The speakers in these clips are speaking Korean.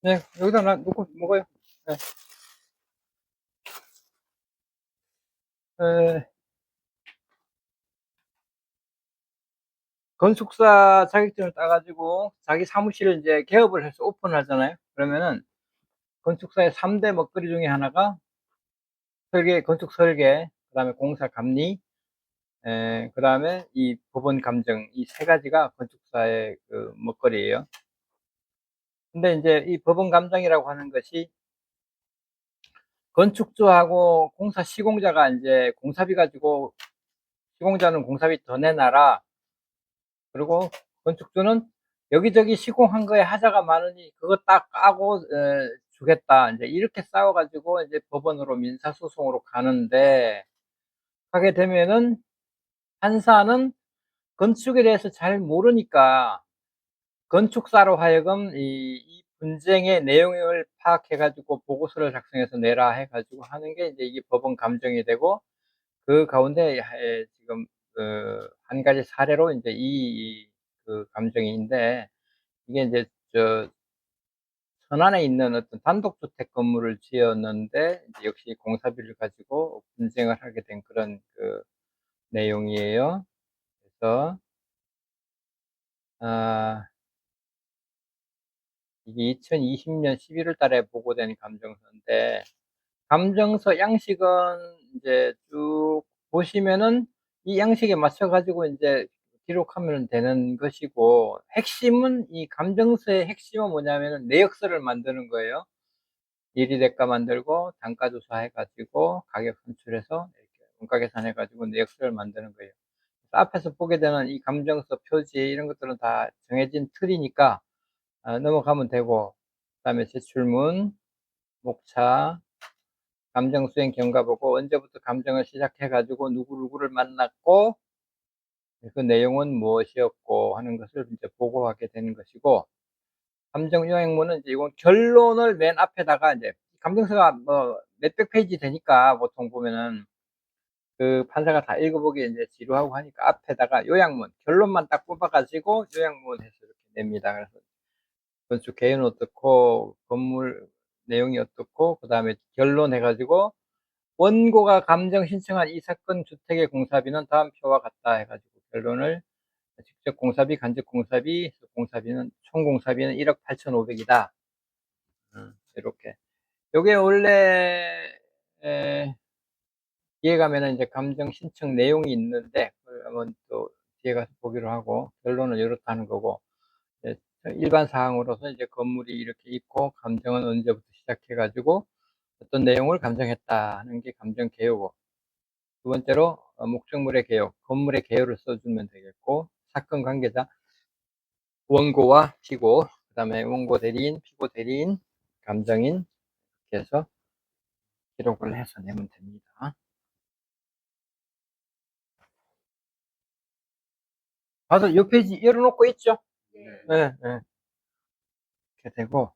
네, 여기다 놓고 먹어요. 네. 건축사 자격증을 따가지고 자기 사무실을 이제 개업을 해서 오픈을 하잖아요. 그러면은 건축사의 3대 먹거리 중에 하나가 건축 설계, 그 다음에 공사 감리, 그 다음에 이 법원 감정, 이 세 가지가 건축사의 그 먹거리예요. 근데 이제 이 법원 감정이라고 하는 것이 건축주하고 공사 시공자가 이제 공사비 가지고 시공자는 공사비 더 내놔라. 그리고 건축주는 여기저기 시공한 거에 하자가 많으니 그거 딱 까고 주겠다. 이제 이렇게 싸워가지고 이제 법원으로 민사소송으로 가는데, 하게 되면은 판사는 건축에 대해서 잘 모르니까 건축사로 하여금 이 분쟁의 내용을 파악해가지고 보고서를 작성해서 내라 해가지고 하는 게 이제 이게 법원 감정이 되고, 그 가운데 지금 한 가지 사례로 이제 그 감정인데, 이게 이제 저 천안에 있는 어떤 단독주택 건물을 지었는데 이제 역시 공사비를 가지고 분쟁을 하게 된 그런 그 내용이에요. 그래서 아 이게 2020년 11월 달에 보고된 감정서인데, 감정서 양식은 이제 쭉 보시면은 이 양식에 맞춰 가지고 이제 기록하면 되는 것이고, 핵심은 이 감정서의 핵심은 뭐냐면은 내역서를 만드는 거예요. 일이 대가 만들고 단가 조사해 가지고 가격 산출해서 이렇게 원가 계산해 가지고 내역서를 만드는 거예요. 앞에서 보게 되는 이 감정서 표지 이런 것들은 다 정해진 틀이니까 넘어가면 되고, 그다음에 제출문, 목차, 감정 수행 경과 보고 언제부터 감정을 시작해 가지고 누구누구를 만났고 그 내용은 무엇이었고 하는 것을 이제 보고하게 되는 것이고, 감정 요약문은 이제 이건 결론을 맨 앞에다가 이제 감정서가 뭐 몇백 페이지 되니까 보통 보면은 그 판사가 다 읽어보기 이제 지루하고 하니까 앞에다가 요약문, 결론만 딱 뽑아가지고 요약문 해서 이렇게 냅니다. 그래서 건축 개요는 어떻고, 건물 내용이 어떻고, 그 다음에 결론 해가지고 원고가 감정 신청한 이 사건 주택의 공사비는 다음 표와 같다 해가지고 결론을, 직접 공사비, 간접 공사비, 공사비는 총 공사비는 1억 8,500이다. 이렇게. 요게 원래 뒤에 가면은 이제 감정 신청 내용이 있는데 그걸 한번 또 뒤에 가서 보기로 하고, 결론은 이렇다는 거고, 일반 사항으로서 이제 건물이 이렇게 있고 감정은 언제부터 시작해 가지고 어떤 내용을 감정했다 하는 게 감정 개요고, 두 번째로 목적물의 개요, 건물의 개요를 써주면 되겠고, 사건 관계자, 원고와 피고, 그 다음에 원고 대리인, 피고 대리인, 감정인, 이렇게 해서 기록을 해서 내면 됩니다. 봐도 이 페이지 열어놓고 있죠? 네, 네. 이렇게 되고,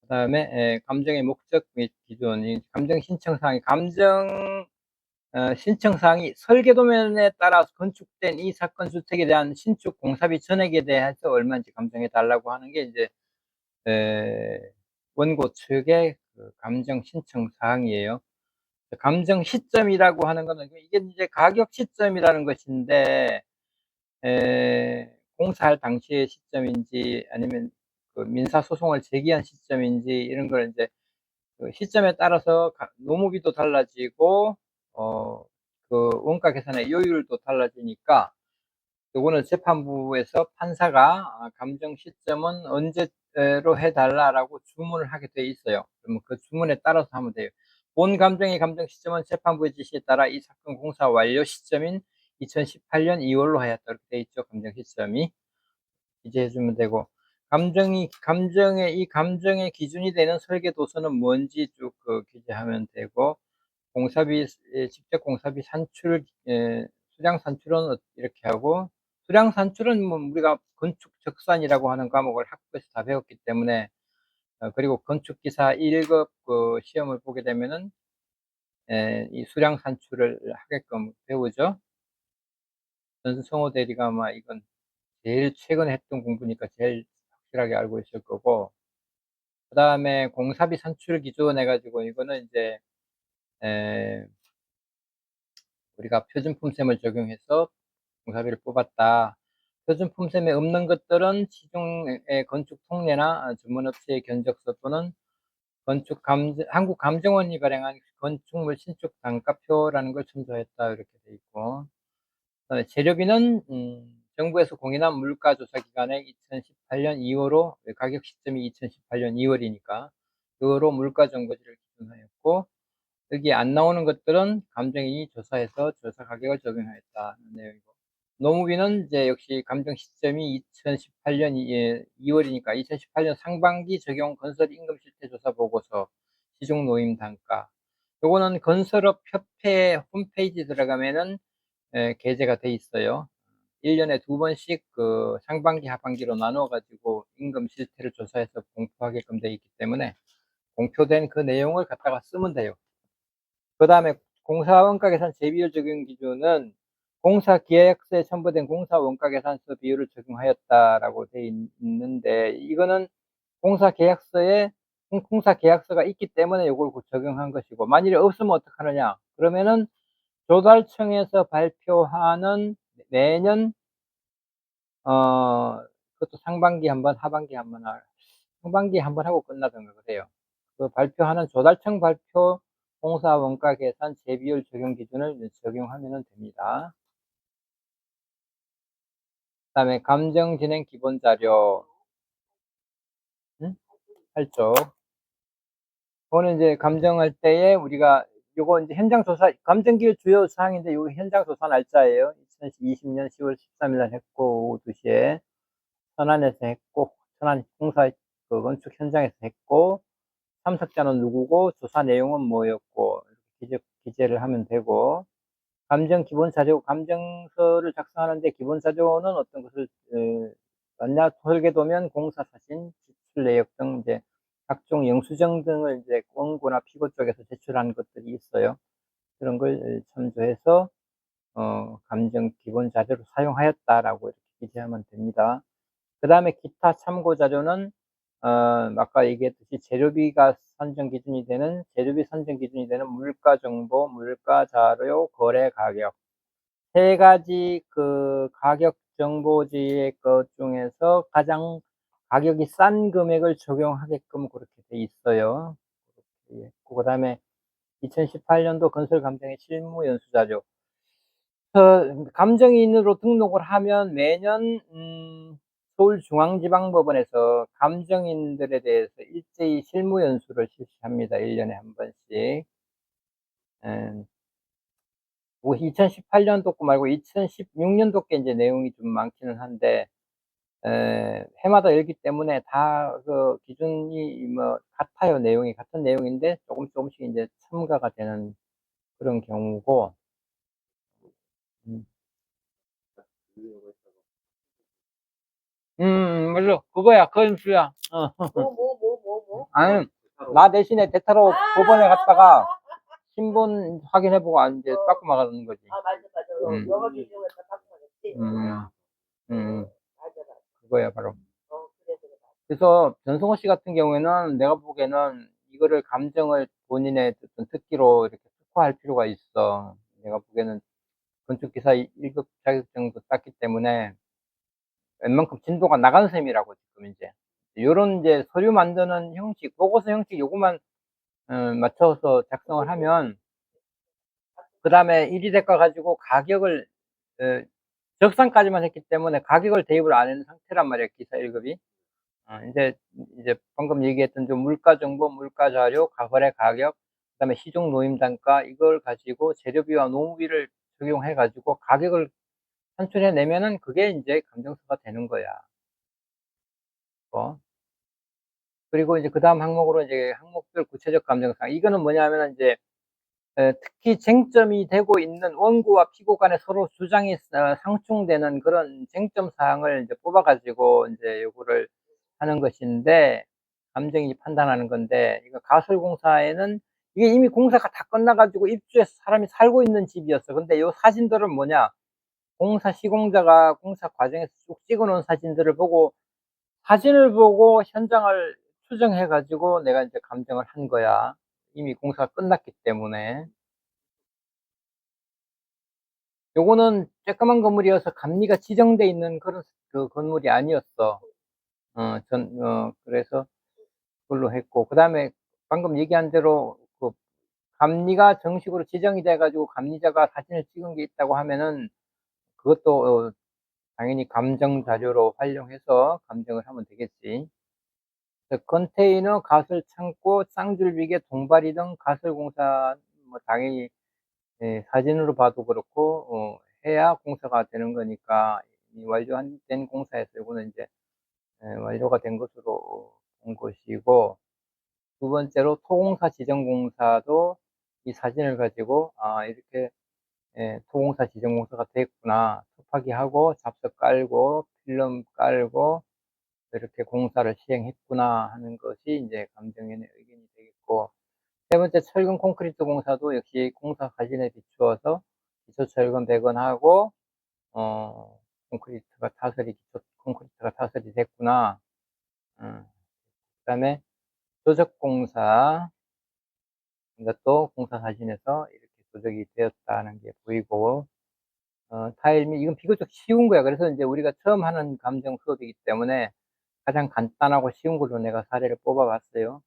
그 다음에 감정의 목적 및 기준, 감정 신청사항이, 감정 신청사항이 설계도면에 따라 건축된 이 사건 주택에 대한 신축 공사비 전액에 대해서 얼마인지 감정해 달라고 하는 게 이제 원고 측의 그 감정 신청 사항이에요. 감정 시점이라고 하는 거는 이게 이제 가격 시점이라는 것인데, 공사할 당시의 시점인지 아니면 그 민사 소송을 제기한 시점인지 이런 걸 이제 그 시점에 따라서 노무비도 달라지고 그 원가 계산의 요율도 달라지니까, 요거는 재판부에서 판사가 감정 시점은 언제로 해달라라고 주문을 하게 돼 있어요. 그러면 그 주문에 따라서 하면 돼요. 본 감정의 감정 시점은 재판부의 지시에 따라 이 사건 공사 완료 시점인 2018년 2월로 하였다. 이렇게 돼 있죠. 감정 시점이 기재해 주면 되고, 이 감정의 기준이 되는 설계 도서는 뭔지 쭉 기재하면 되고, 공사비, 직접 공사비 산출, 수량 산출은 이렇게 하고, 수량 산출은 뭐 우리가 건축 적산이라고 하는 과목을 학부에서 다 배웠기 때문에 그리고 건축기사 1급 그 시험을 보게 되면은 이 수량 산출을 하게끔 배우죠. 전성호 대리가 아마 이건 제일 최근에 했던 공부니까 제일 확실하게 알고 있을 거고, 그다음에 공사비 산출 기준 해 가지고 이거는 인제 에 우리가 표준품셈을 적용해서 공사비를 뽑았다. 표준품셈에 없는 것들은 시중의 건축 통례나 전문업체의 견적서 또는 한국감정원이 발행한 건축물 신축 단가표라는 걸 첨부했다 이렇게 돼 있고, 그다음에 재료비는 정부에서 공인한 물가조사 기간의 2018년 2월로 가격 시점이 2018년 2월이니까 그로 물가 정보지를 기준하였고, 여기 안 나오는 것들은 감정인이 조사해서 조사 가격을 적용하였다는 내용이고, 노무비는 이제 역시 감정 시점이 2018년 2월이니까 2018년 상반기 적용 건설 임금 실태 조사 보고서 시중 노임 단가. 요거는 건설업 협회 홈페이지 들어가면은 게재가 돼 있어요. 1년에 2번씩 그 상반기 하반기로 나눠 가지고 임금 실태를 조사해서 공표하게끔 돼 있기 때문에 공표된 그 내용을 갖다가 쓰면 돼요. 그다음에 공사 원가 계산 재비율 적용 기준은 공사 계약서에 첨부된 공사 원가 계산서 비율을 적용하였다라고 돼 있는데, 이거는 공사 계약서에 공사 계약서가 있기 때문에 요걸 적용한 것이고, 만일에 없으면 어떡하느냐? 그러면은 조달청에서 발표하는 매년 그것도 상반기 한 번, 하반기에 한 번, 상반기에 한 번 하고 끝나던가 그래요. 그 발표하는 조달청 발표 공사 원가 계산 재비율 적용 기준을 적용하면 됩니다. 그다음에 감정 진행 기본 자료 8쪽. 그거는 이제 감정할 때에 우리가 요거 이제 현장 조사 감정 기획 주요 사항인데, 요거 현장 조사 날짜예요. 2020년 10월 13일 날 했고, 오후 2시에 천안에서 했고, 천안 공사 그 건축 현장에서 했고, 참석자는 누구고 조사 내용은 뭐였고 기재를 하면 되고, 감정 기본 자료 감정서를 작성하는데 기본 자료는 어떤 것을 만약 설계도면 공사 사진, 지출 내역 등 이제 각종 영수증 등을 이제 원고나 피고 쪽에서 제출한 것들이 있어요. 그런 걸 참조해서 감정 기본 자료로 사용하였다라고 이렇게 기재하면 됩니다. 그다음에 기타 참고 자료는 아까 얘기했듯이 재료비 선정 기준이 되는 물가 정보, 물가 자료, 거래 가격 세 가지 그 가격 정보지의 것 중에서 가장 가격이 싼 금액을 적용하게끔 그렇게 돼 있어요. 그렇게 했고, 그다음에 2018년도 건설 감정의 실무 연수 자료. 감정인으로 등록을 하면 매년 서울중앙지방법원에서 감정인들에 대해서 일제히 실무 연수를 실시합니다. 1년에 한 번씩. 예. 뭐 2018년도 거 말고 2016년도 게 인제 내용이 좀 많기는 한데, 해마다 열기 때문에 다 그 기준이 뭐 같아요. 내용이 같은 내용인데 조금씩 인제 첨가가 되는 그런 경우고. 음. 맞아. 그거야. 건수야. 아니, 나 대신에 대타로 법원에 갔다가 신분 확인해 보고 이제 빠꾸 나가는 거지. 음. 음. 음. 그거야 바로. 그래서 전승호 씨 같은 경우에는 내가 보기에는 이거를 감정을 본인의 어떤 특기로 이렇게 특화할 필요가 있어. 내가 보기에는 건축기사 1급 자격증도 땄기 때문에 웬만큼 진도가 나간 셈이라고 지금 인제. 요런 이제 서류 만드는 형식, 보고서 형식 요거만 맞춰서 작성을 하면, 그다음에 일이 대가 가지고 가격을 어 적상까지만 했기 때문에 가격을 대입을 안 한 상태란 말이에요, 기사 1급이. 인제 방금 얘기했던 좀 물가 정보, 물가 자료, 거래 가격, 그다음에 시중 노임 단가 이걸 가지고 재료비와 노무비를 적용해 가지고 가격을 산출해 내면은 그게 인제 감정서가 되는 거야. 어. 그리고 이제 그다음 항목으로 이제 항목별 구체적 감정사항. 이거는 뭐냐면은 인제 특히 쟁점이 되고 있는 원고와 피고 간에 서로 주장이 상충되는 그런 쟁점 사항을 이제 뽑아 가지고 인제 요거를 하는 것인데, 감정인지 판단하는 건데, 이거 가설공사에는 이게 이미 공사가 다 끝나 가지고 입주해서 사람이 살고 있는 집이었어. 근데 요 사진들은 뭐냐, 공사 시공자가 공사 과정에서 쭉 찍어 놓은 사진들을 보고, 사진을 보고 현장을 추정해 가지고 내가 이제 감정을 한 거야. 이미 공사가 끝났기 때문에. 요거는 쬐끄만 건물이어서 감리가 지정돼 있는 그런 그 건물이 아니었어. 그래서 그걸로 했고, 그다음에 방금 얘기한 대로 그 감리가 정식으로 지정이 돼 가지고 감리자가 사진을 찍은 게 있다고 하면은, 그것도 당연히 감정 자료로 활용해서 감정을 하면 되겠지. 그래서 컨테이너, 가설 창고, 쌍줄비계, 동바리 등 가설 공사, 뭐 당연히 사진으로 봐도 그렇고 해야 공사가 되는 거니까, 이 완료된 공사에서 요거는 이제 완료가 된 것으로 본 것이고, 두 번째로 토공사 지정공사도 이 사진을 가지고, 이렇게 토공사 지정공사가 됐구나. 토파기하고 잡석 깔고 필름 깔고 이렇게 공사를 시행했구나 하는 것이 이제 감정의 의견이 되겠고, 세 번째 철근 콘크리트 공사도 역시 공사 사진에 비추어서 기초 철근 배건하고 콘크리트가 타설이 기초 콘크리트가 타설이 됐구나. 그다음에 조적 공사, 이것도 공사 사진에서 이렇게 조적이 되었다는 게 보이고, 타일 및 이건 비교적 쉬운 거야. 그래서 이제 우리가 처음 하는 감정 수업이기 때문에 가장 간단하고 쉬운 걸로 내가 사례를 뽑아 봤어요.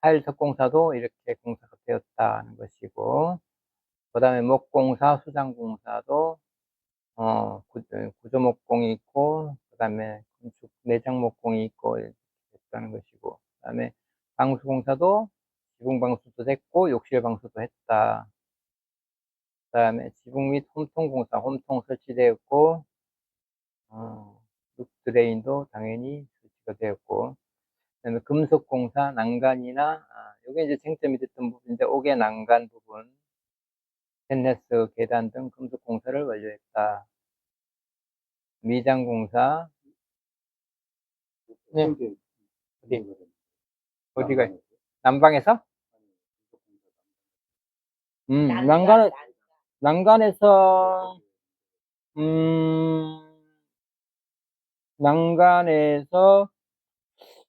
타일 석공사도 이렇게 공사가 되었다는 것이고, 그다음에 목공사, 수장공사도 구조 목공이 있고, 그다음에 건축 내장 목공이 있고 이렇게 됐다는 것이고, 그다음에 방수공사도 지붕 방수도 됐고 욕실 방수도 했다. 그다음에 지붕 및 홈통 공사, 홈통 설치되었고, 룩 드레인도 당연히 설치가 되었고, 그다음에 금속 공사, 난간이나, 요게 이제 쟁점이 됐던 부분인데, 옥의 난간 부분, 스테인리스 계단 등 금속 공사를 완료했다. 미장 공사, 네, 어디, 어디가, 난방에서? 난간에서, 음, 난간에서,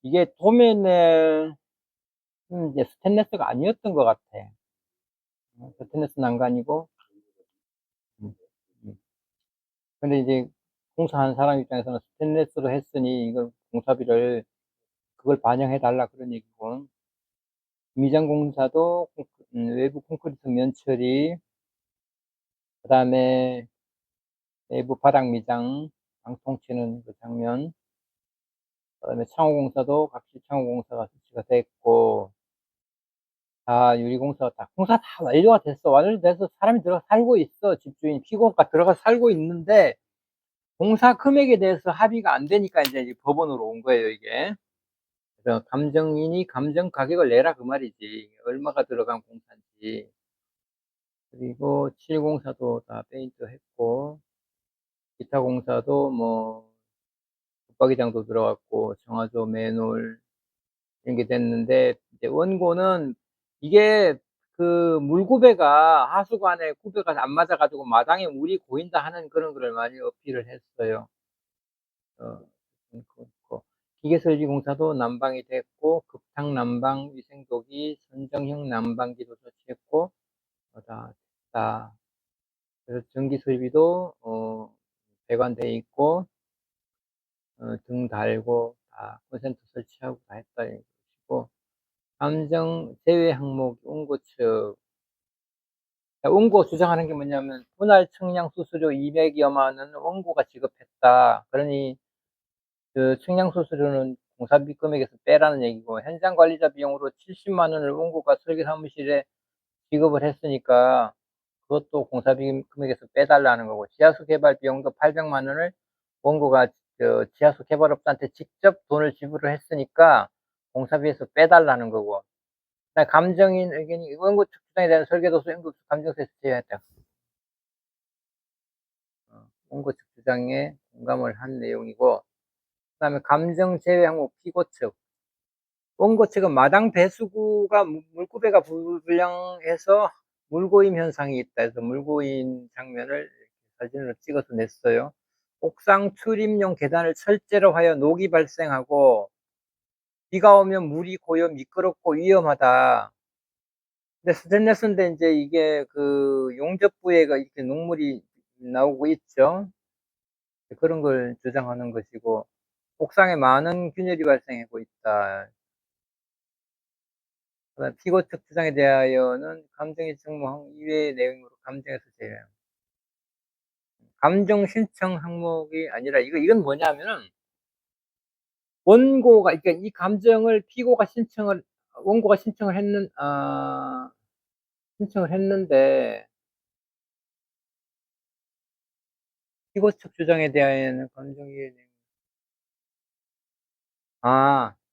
이게 도면에, 이제 스테인리스가 아니었던 것 같아. 스테인리스 난간이고, 음, 음. 근데 이제 공사하는 사람 입장에서는 스테인리스로 했으니 이걸 공사비를 그걸 반영해 달라 그런 얘기고, 미장 공사도 외부 콘크리트 면 처리, 그다음에 내부 바닥 미장, 방통 치는 그 장면, 그다음에 창호 공사도 각시 창호 공사가 설치가 됐고, 다 유리 공사가 다 공사 다 완료가 됐어. 완료돼서 사람이 들어가 살고 있어. 집주인 피고가 들어가 살고 있는데, 공사 금액에 대해서 합의가 안 되니까 이제 법원으로 온 거예요, 이게. 그래서 감정인이 감정 가격을 내라 그 말이지. 얼마가 들어간 공사인지. 그리고 7공사도 다 페인트 했고, 기타 공사도 뭐 붙박이장도 들어갔고 정화조 맨홀 이런 게 됐는데, 이제 원고는 이게 그 물구배가 하수관에 구배가 안 맞아 가지고 마당에 물이 고인다 하는 그런 거를 많이 어필을 했어요. 어, 기계설비 공사도 난방이 됐고, 급탕 난방 위생도기, 선정형 난방기도 설치했고, 다 됐다. 그래서 전기 설비도 배관돼 있고, 등 달고 다 콘센트 설치하고 다 했다 이거. 감정 제외 항목 원고 측. 원고 주장하는 게 뭐냐면, 분할 청량 수수료 200여만 원 원고가 지급했다. 그러니 그 청량 수수료는 공사비 금액에서 빼라는 얘기고, 현장 관리자 비용으로 70만 원을 원고가 설계 사무실에 지급을 했으니까 그것도 공사비 금액에서 빼달라는 거고, 지하수 개발 비용도 800만 원을 원고가 지하수 개발업자한테 직접 돈을 지불을 했으니까 공사비에서 빼달라는 거고, 감정인 의견이 원고 측 주장에 대한 설계도서 응급 감정서에서 제외했다. 원고 측 주장에 공감을 한 내용이고, 그다음에 감정 제외 항목 피고 측. 원고 측은 마당 배수구가 물구배가 불량해서 물고임 현상이 있다 해서 물고임 장면을 사진으로 찍어서 냈어요. 옥상 출입용 계단을 철제로 하여 녹이 발생하고 비가 오면 물이 고여 미끄럽고 위험하다. 근데 스테인레스인데 이제 이게 그 용접부에가 이렇게 녹물이 나오고 있죠. 그런 걸 주장하는 것이고, 옥상에 많은 균열이 발생하고 있다. 피고 측 주장에 대하여는 감정의 직무 이외의 내용으로 감정에서 제외. 감정 신청 항목이 아니라 이건 뭐냐면은 원고가 그러니까 이 감정을 피고가 신청을 원고가 신청을 했는데 피고 측 주장에 대하여는 감정이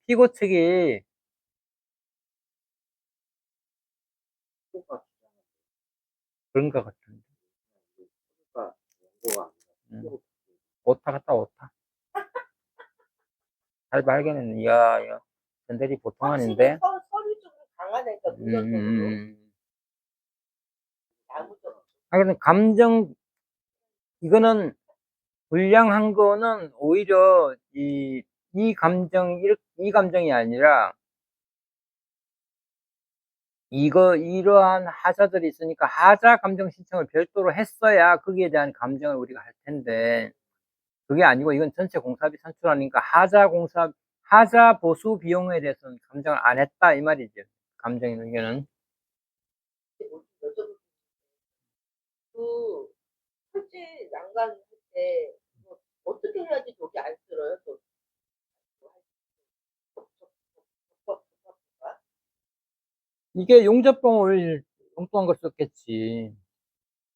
피고 측이 그런 것 같은데. 오타 같다 오타. 잘 발견했네. 야, 전대리 보통 아닌데. 서류 쪽으로 강하니까 노력적으로 아무도 하여튼 이거는 불량한 거는 오히려 이 감정이 아니라 이러한 하자들이 있으니까 하자 감정 신청을 별도로 했어야 거기에 대한 감정을 우리가 할 텐데 그게 아니고 이건 전체 공사비 산출하니까 하자 보수 비용에 대해서는 감정을 안 했다 이 말이죠. 감정의 의견은. 여쭤볼 그 철제 난간 할때 어떻게 해야지 독이 안 들어요? 이게 용접봉을 엉뚱한 걸 썼겠지.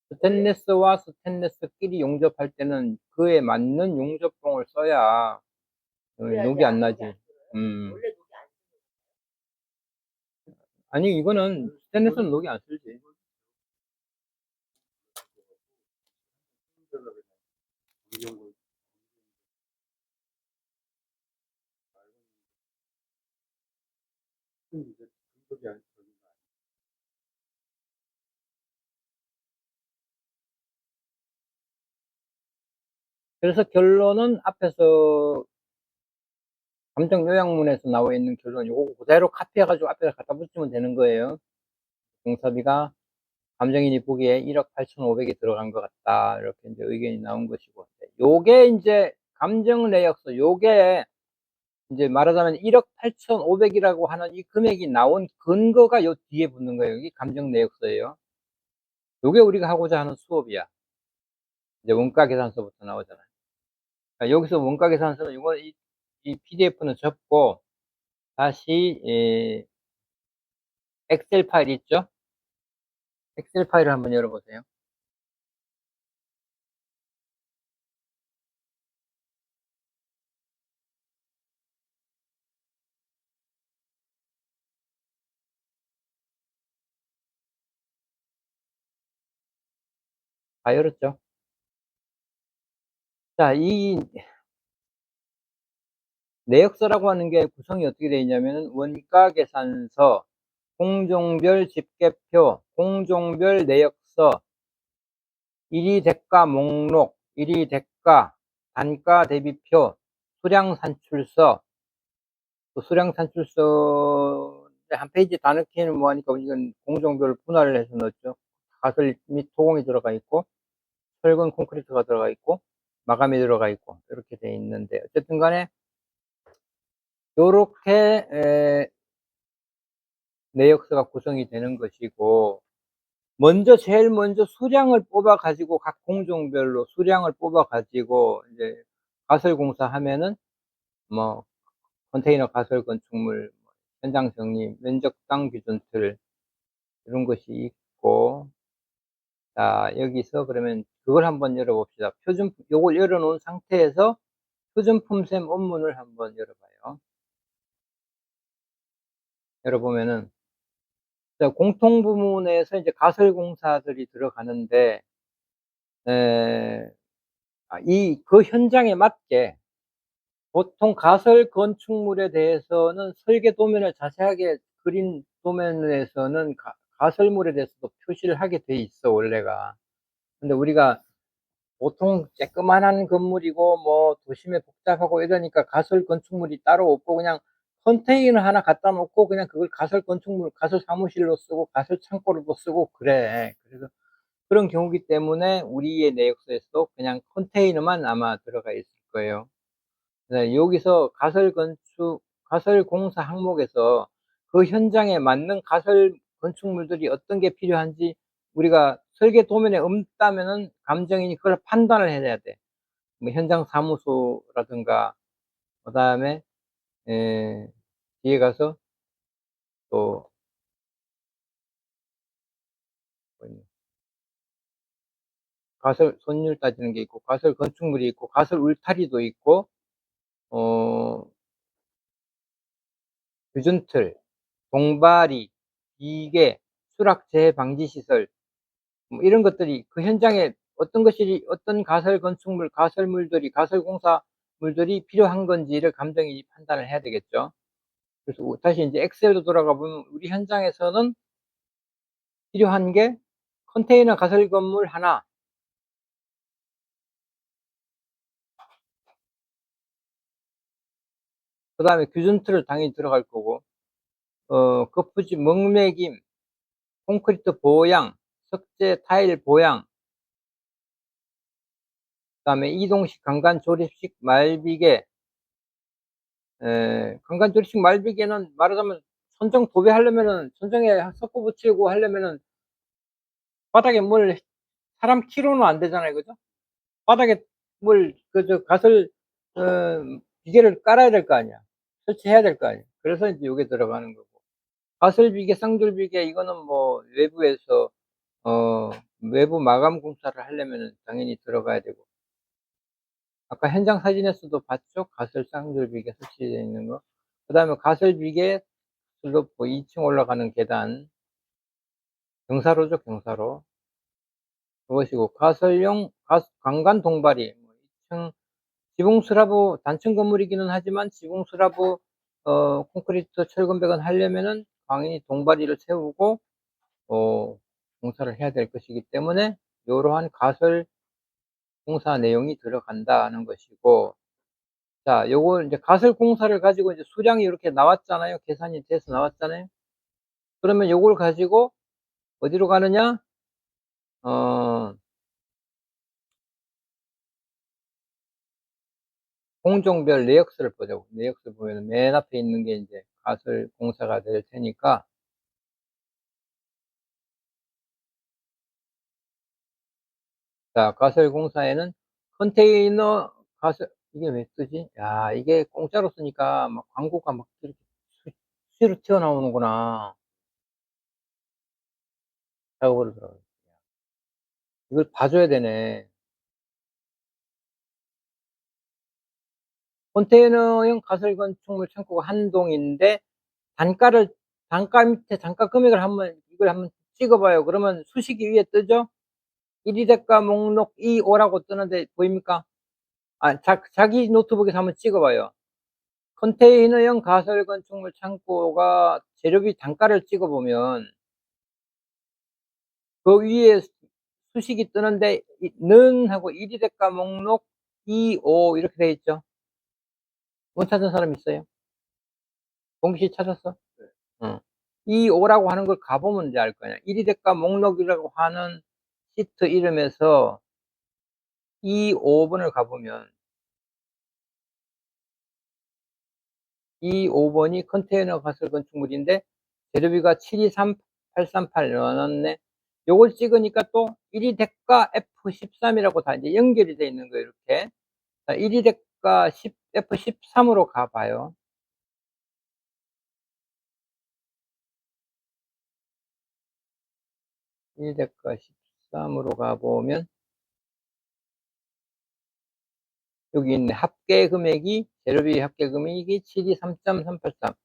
스테인레스와 스테인레스끼리 용접할 때는 그에 맞는 용접봉을 써야 녹이 안 나지. 원래 녹이 안 아니 이거는 스테인레스는 녹이 안 쓸지. 그래서 결론은 앞에서 감정 요약문에서 나와 있는 결론 이거 그대로 카피해가지고 앞에다 갖다 붙이면 되는 거예요. 공사비가 감정인이 보기에 1억 8,500이 들어간 것 같다. 이렇게 이제 의견이 나온 것이고. 요게 이제 감정 내역서, 요게 이제 말하자면 1억 8,500이라고 하는 이 금액이 나온 근거가 요 뒤에 붙는 거예요. 여기 감정 내역서예요. 요게 우리가 하고자 하는 수업이야. 이제 원가 계산서부터 나오잖아요. 그러니까 여기서 원가 계산서는 이 PDF는 접고 다시 엑셀 파일 있죠? 엑셀 파일을 한번 열어보세요. 다 열었죠? 자, 이 내역서라고 하는 게 구성이 어떻게 되어 있냐면 원가 계산서, 공종별 집계표, 공종별 내역서, 1위 대가 목록, 1위 대가, 단가 대비표, 수량 산출서, 또 수량 산출서 한 페이지 다 넣기는 뭐하니까 이건 공종별 분할을 해서 넣었죠. 가설 및 토공이 들어가 있고, 철근 콘크리트가 들어가 있고, 마감이 들어가 있고, 이렇게 되어 있는데, 어쨌든 간에, 요렇게, 내역서가 구성이 되는 것이고, 제일 먼저 수량을 뽑아 가지고 각 공종별로 수량을 뽑아 가지고 이제 가설 공사하면은 뭐 컨테이너 가설 건축물 현장 정리 면적당 기준틀 이런 것이 있고 자 여기서 그러면 그걸 한번 열어봅시다. 요걸 열어놓은 상태에서 표준품셈 원문을 한번 열어봐요. 열어보면은 공통 부문에서 이제 가설 공사들이 들어가는데 그 현장에 맞게 보통 가설 건축물에 대해서는 설계 도면을 자세하게 그린 도면에서는 가설물에 대해서도 표시를 하게 돼 있어, 원래가. 근데 우리가 보통 쬐끄만한 건물이고 뭐 도심에 복잡하고 이러니까 가설 건축물이 따로 없고 그냥 컨테이너 하나 갖다 놓고 그냥 그걸 가설 건축물, 가설 사무실로 쓰고 가설 창고로도 쓰고 그래. 그래서 그런 경우기 때문에 우리의 내역서에서도 그냥 컨테이너만 아마 들어가 있을 거예요. 네, 여기서 가설 공사 항목에서 그 현장에 맞는 가설 건축물들이 어떤 게 필요한지 우리가 설계 도면에 없다면은 감정인이 그걸 판단을 해야 돼. 뭐 현장 사무소라든가, 그다음에 에, 뒤에 가서 또 뭐니, 가설 손율 따지는 게 있고, 가설 건축물이 있고, 가설 울타리도 있고, 어, 규준틀, 동바리, 기계, 수락재해 방지 시설, 뭐 이런 것들이 그 현장에 어떤 가설 건축물, 가설물들이, 가설공사물들이 필요한 건지를 감정인이 판단을 해야 되겠죠. 그래서 다시 이제 엑셀로 돌아가 보면 우리 현장에서는 필요한 게 컨테이너 가설 건물 하나, 그 다음에 규준틀을 당연히 들어갈 거고, 거푸집 먹매김, 콘크리트 보양, 석재 타일 보양, 그 다음에 이동식 강간 조립식 말비계, 강간 조립식 말비계는 말하자면 천정 도배하려면은, 천정에 석고 붙이고 하려면은 바닥에 뭘 사람 키로는 안 되잖아요, 그죠? 바닥에 뭘 그저 가설 어, 비계를 깔아야 될 거 아니야. 설치해야 될 거 아니야. 그래서 이제 요게 들어가는 거고. 가설 비계, 쌍줄 비계 이거는 뭐 외부에서 어 외부 마감 공사를 하려면은 당연히 들어가야 되고. 아까 현장 사진에서도 봤죠? 가설 쌍줄 비계 설치되어 있는 거. 그다음에 가설 비계 슬로프 2층 올라가는 계단, 경사로죠, 경사로. 그것이고, 가설용 강간 동바리, 2층 지붕 슬라브, 단층 건물이기는 하지만 지붕 슬라브 콘크리트 철근백은 하려면은 당연히 동바리를 세우고 공사를 해야 될 것이기 때문에 이러한 가설 공사 내용이 들어간다는 것이고, 자, 요거 이제 가설 공사를 가지고 이제 수량이 이렇게 나왔잖아요. 계산이 돼서 나왔잖아요. 그러면 요걸 가지고 어디로 가느냐? 어, 공종별 내역서를 보자고. 내역서 보면 맨 앞에 있는 게 이제 가설 공사가 될 테니까, 자, 가설 공사에는 컨테이너 가설, 이게 왜 쓰지? 야, 이게 공짜로 쓰니까 막 광고가 막 이렇게 수시로 튀어나오는구나. 작업을 들어. 이걸 봐줘야 되네. 컨테이너형 가설 건축물 창고가 한 동인데, 단가를, 단가 밑에 단가 금액을 이걸 한번 찍어봐요. 그러면 수식이 위에 뜨죠? 1위 대가 목록 2호라고 뜨는데 보입니까? 아, 자기 노트북에서 한번 찍어봐요. 컨테이너형 가설 건축물 창고가 재료비 단가를 찍어보면 그 위에 수식이 뜨는데 는 하고 1위 대가 목록 2호 이렇게 돼 있죠. 못 찾은 사람 있어요? 공기 씨 찾았어? 어. 2호라고 하는 걸 가보면 이제 알 거냐. 1위 대가 목록이라고 하는 시트 이름에서 2호번을 가보면 이 5번이 컨테이너 가설 건축물인데 재료비가 723838 나왔네. 요걸 찍으니까 또 1위 대가 F13이라고 다 이제 연결이 돼 있는 거예요, 이렇게. 자, 1위 대가 F13으로 가봐요. 1위 대가 13으로 가보면 여기 있네. 합계 금액이, 재료비 합계 금액이 723.383.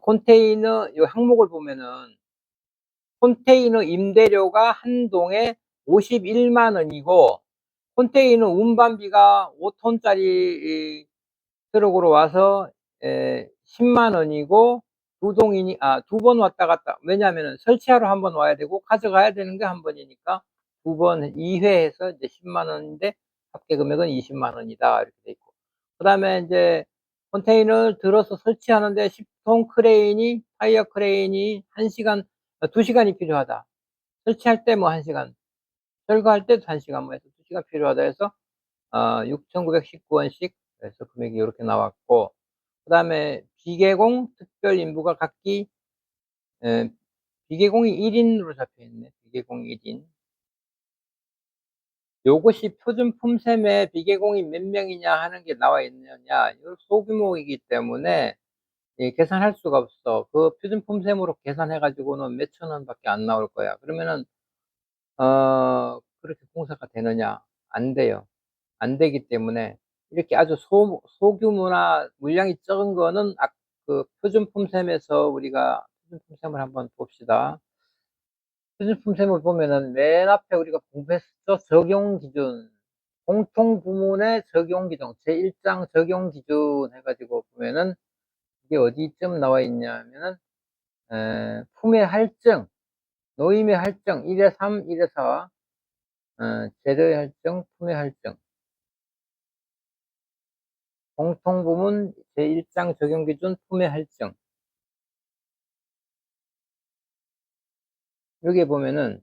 컨테이너 이 항목을 보면은 컨테이너 임대료가 한 동에 51만 원이고 컨테이너 운반비가 5톤짜리 트럭으로 와서 10만 원이고 두 번 왔다 갔다. 왜냐하면 설치하러 한 번 와야 되고 가져가야 되는 게 한 번이니까 2번 2회 해서 이제 10만 원인데 합계 금액은 20만 원이다. 이렇게 돼 있고. 그다음에 이제 컨테이너를 들어서 설치하는데 10톤 크레인이 타이어 크레인이 1시간 2시간이 필요하다. 설치할 때 뭐 1시간, 철거할 때도 1시간 뭐 해서 2시간 필요하다 해서 6,919원씩 그래서 금액이 요렇게 나왔고, 그다음에 비계공 특별 인부가 각기 비계공이 1인으로 잡혀 있네. 비계공 1인. 요것이 표준 품셈에 비계공이 몇 명이냐 하는 게 나와 있느냐. 요 소규모이기 때문에 계산할 수가 없어. 그 표준 품셈으로 계산해 가지고는 몇천 원밖에 안 나올 거야. 그러면은 그렇게 공사가 되느냐? 안 돼요. 안 되기 때문에 이렇게 아주 소규모나 물량이 적은 거는 그 표준 품셈에서 우리가 표준 품셈을 한번 봅시다. 표준 품셈을 보면은 맨 앞에 우리가 공부했었죠? 적용 기준. 공통 부문의 적용 기준, 제1장 적용 기준 해가지고 보면은 이게 어디쯤 나와 있냐면은 품의 할증, 노임의 할증 1에 3, 1에 4, 재료의 할증, 품의 할증. 공통부문 제1장 적용기준 품의 할증. 여기에 보면은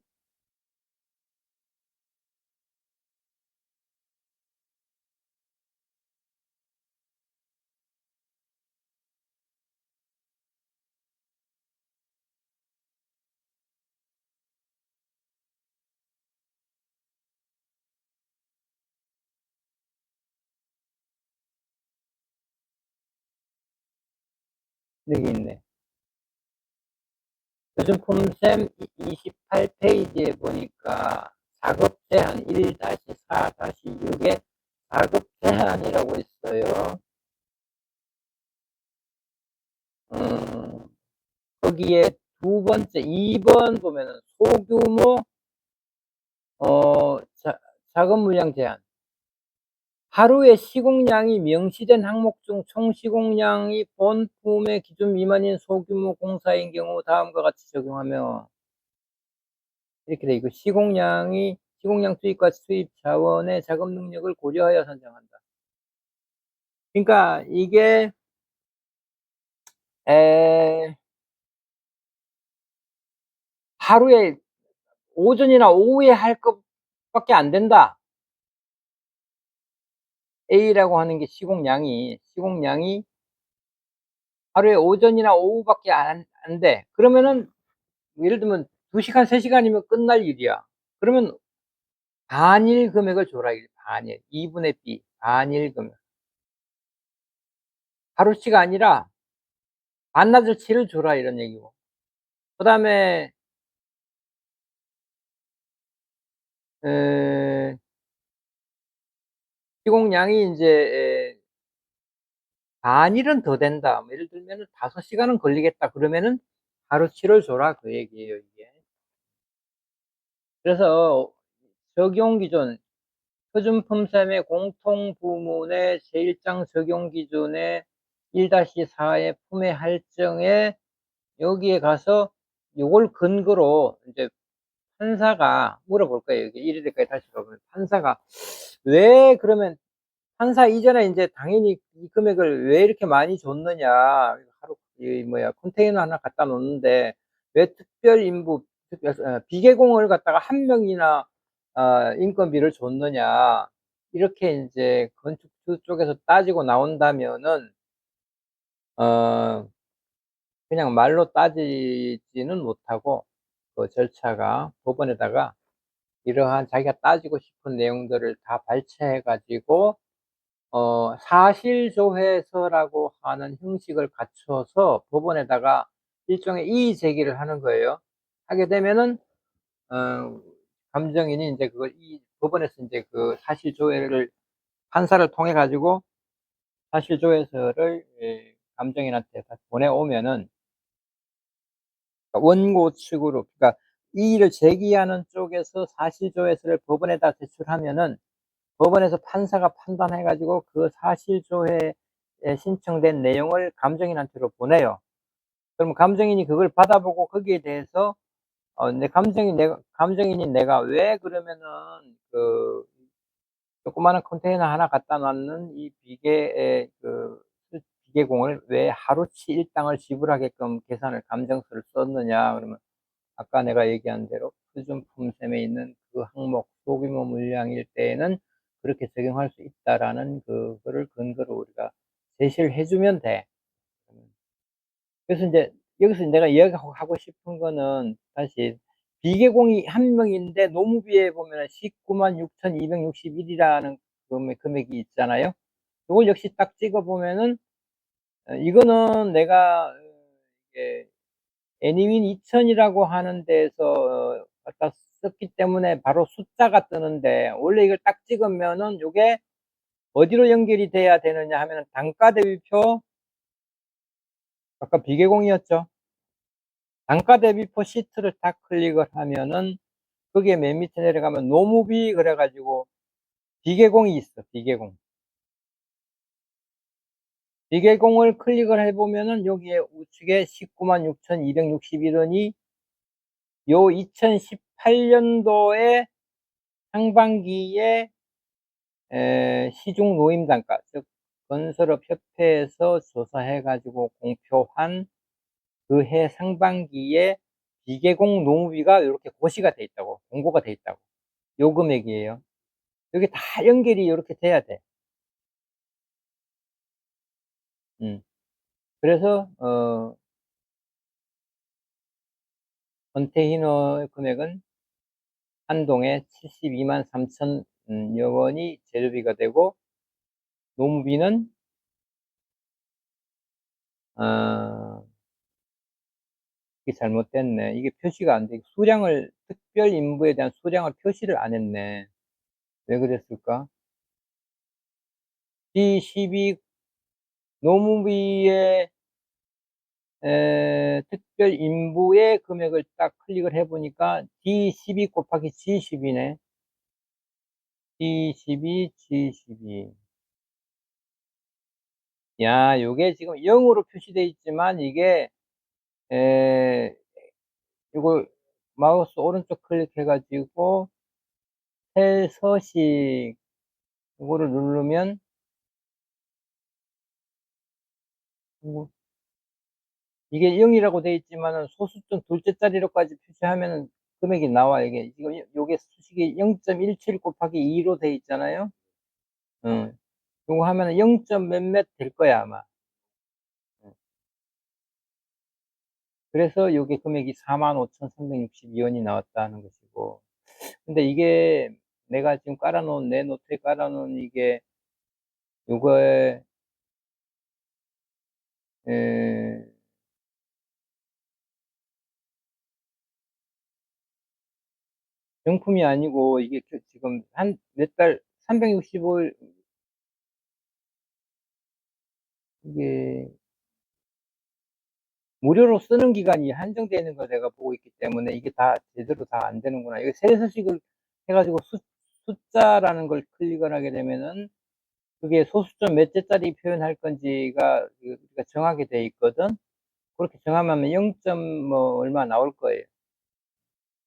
여기 있네. 요즘 품셈 28페이지에 보니까 작업 제한 1-4-6에 작업 제한이라고 있어요. 거기에 두 번째 2번 보면은 소규모 작업 물량 제한. 하루에 시공량이 명시된 항목 중 총 시공량이 본 품의 기준 미만인 소규모 공사인 경우 다음과 같이 적용하며, 이렇게 돼 있고, 시공량 투입과 수입 자원의 작업 능력을 고려하여 선정한다. 그러니까 이게 하루에 오전이나 오후에 할 것밖에 안 된다. A라고 하는 게 시공량이 하루에 오전이나 오후밖에 안 돼. 그러면은 예를 들면 2시간, 3시간이면 끝날 일이야. 그러면 반일 금액을 줘라. 반일. 2분의 B. 반일 금액. 하루치가 아니라 반나절치를 줘라. 이런 얘기고. 그 다음에, 시공량이 이제, 반일은 더 된다. 뭐 예를 들면 5시간은 걸리겠다. 그러면은 하루치를 줘라. 그 얘기예요, 이게. 그래서 적용 기준, 표준 품셈의 공통 부문의 제1장 적용 기준의 1-4의 품의 할증에 여기에 가서 요걸 근거로 이제 판사가 물어볼 거예요. 여기 1일 때까지 다시 가보면 판사가 왜 그러면 판사 이전에 이제 당연히 이 금액을 왜 이렇게 많이 줬느냐. 하루 컨테이너 하나 갖다 놓는데 왜 특별 인부 비계공을 갖다가 한 명이나 인건비를 줬느냐. 이렇게 이제 건축주 쪽에서 따지고 나온다면은 어 그냥 말로 따지지는 못하고 그 절차가 법원에다가 이러한 자기가 따지고 싶은 내용들을 다 발췌해 가지고 사실조회서라고 하는 형식을 갖춰서 법원에다가 일종의 이의 제기를 하는 거예요. 하게 되면은 어 감정인이 인제 그걸 법원에서 인제 그 사실조회를 판사를 통해 가지고 사실조회서를 감정인한테 다 보내오면은 원고 측으로, 그러니까 이의를 제기하는 쪽에서 사실조회서를 법원에다 제출하면은 법원에서 판사가 판단해 가지고 그 사실조회 신청된 내용을 감정인한테로 보내요. 그럼 감정인이 그걸 받아보고 거기에 대해서 감정인인 내가 왜 그러면은 그 조그마한 컨테이너 하나 갖다 놨는 이 비계의 비계공을 왜 하루치 일당을 지불하게끔 계산을 감정서를 썼느냐 그러면 아까 내가 얘기한 대로 표준품 셈에 있는 그 항목 소규모 물량일 때에는 그렇게 적용할 수 있다라는 그거를 근거로 우리가 제시를 해 주면 돼. 그래서 인제 여기서 내가 이야기하고 싶은 거는 다시 비계공이 1 명인데 노무비에 보면은 196,261 이라는 금액이 있잖아요. 요걸 역시 딱 찍어 보면은 이거는 내가 이게 애니윈 2000 이라고 하는 데에서 갖다 썼기 때문에 바로 숫자가 뜨는데 원래 이걸 딱 찍으면은 요게 어디로 연결이 돼야 되느냐 하면은 단가 대비표 아까 비계공이었죠. 단가 대비표 시트를 딱 클릭을 하면은 거기에 맨 밑에 내려가면 노무비 그래 가지고 비계공이 있어, 비계공. 비계공을 클릭을 해 보면은 여기에 우측에 196,261 원이 요 2018 년도에 상반기에 시중 노임 단가 즉 건설업협회에서 조사해 가지고 공표한 그 해 상반기에 비계공 노무비가 요렇게 고시가 돼 있다고 공고가 돼 있다고. 요 금액이에요. 요게 다 연결이 요렇게 돼야 돼. 음. 그래서 컨테이너 금액은 한 동에 723,000 여 원이 재료비가 되고 노무비는 어 이게 잘못됐네. 이게 표시가 안 돼. 수량을 특별 인부에 대한 수량을 표시를 안 했네. 왜 그랬을까? D12 노무비의 특별 인부의 금액을 딱 클릭을 해 보니까 D12 곱하기 G12 네. D12, G12. 야 요게 지금 0 으로 표시돼 있지만 이게 에 요걸 마우스 오른쪽 클릭해 가지고 셀 서식 요거를 누르면 뭐 이게 0 이라고 돼 있지만은 소수점 둘째 자리로까지 표시하면은 금액이 나와 이게. 지금 요게 수식이 0.17 곱하기 2로 돼 있잖아요. 어. 요거 하면은 0. 몇몇 될 거야 아마. 어. 그래서 요게 금액이 45,362 원이 나왔다는 것이고. 근데 이게 내가 지금 깔아 놓은 내 노트에 깔아 놓은 이게 요거에 에 정품이 아니고 이게 지금 한 몇 달 365일 이게 무료로 쓰는 기간이 한정되어 있는 걸 내가 보고 있기 때문에 이게 다 제대로 다 안 되는구나. 이거 세 서식을 해 가지고 숫자라는 걸 클릭을 하게 되면은 그게 소수점 몇째 짜리 표현할 건지가 우리가 정하게 돼 있거든. 그렇게 정하면 0. 뭐 얼마 나올 거예요.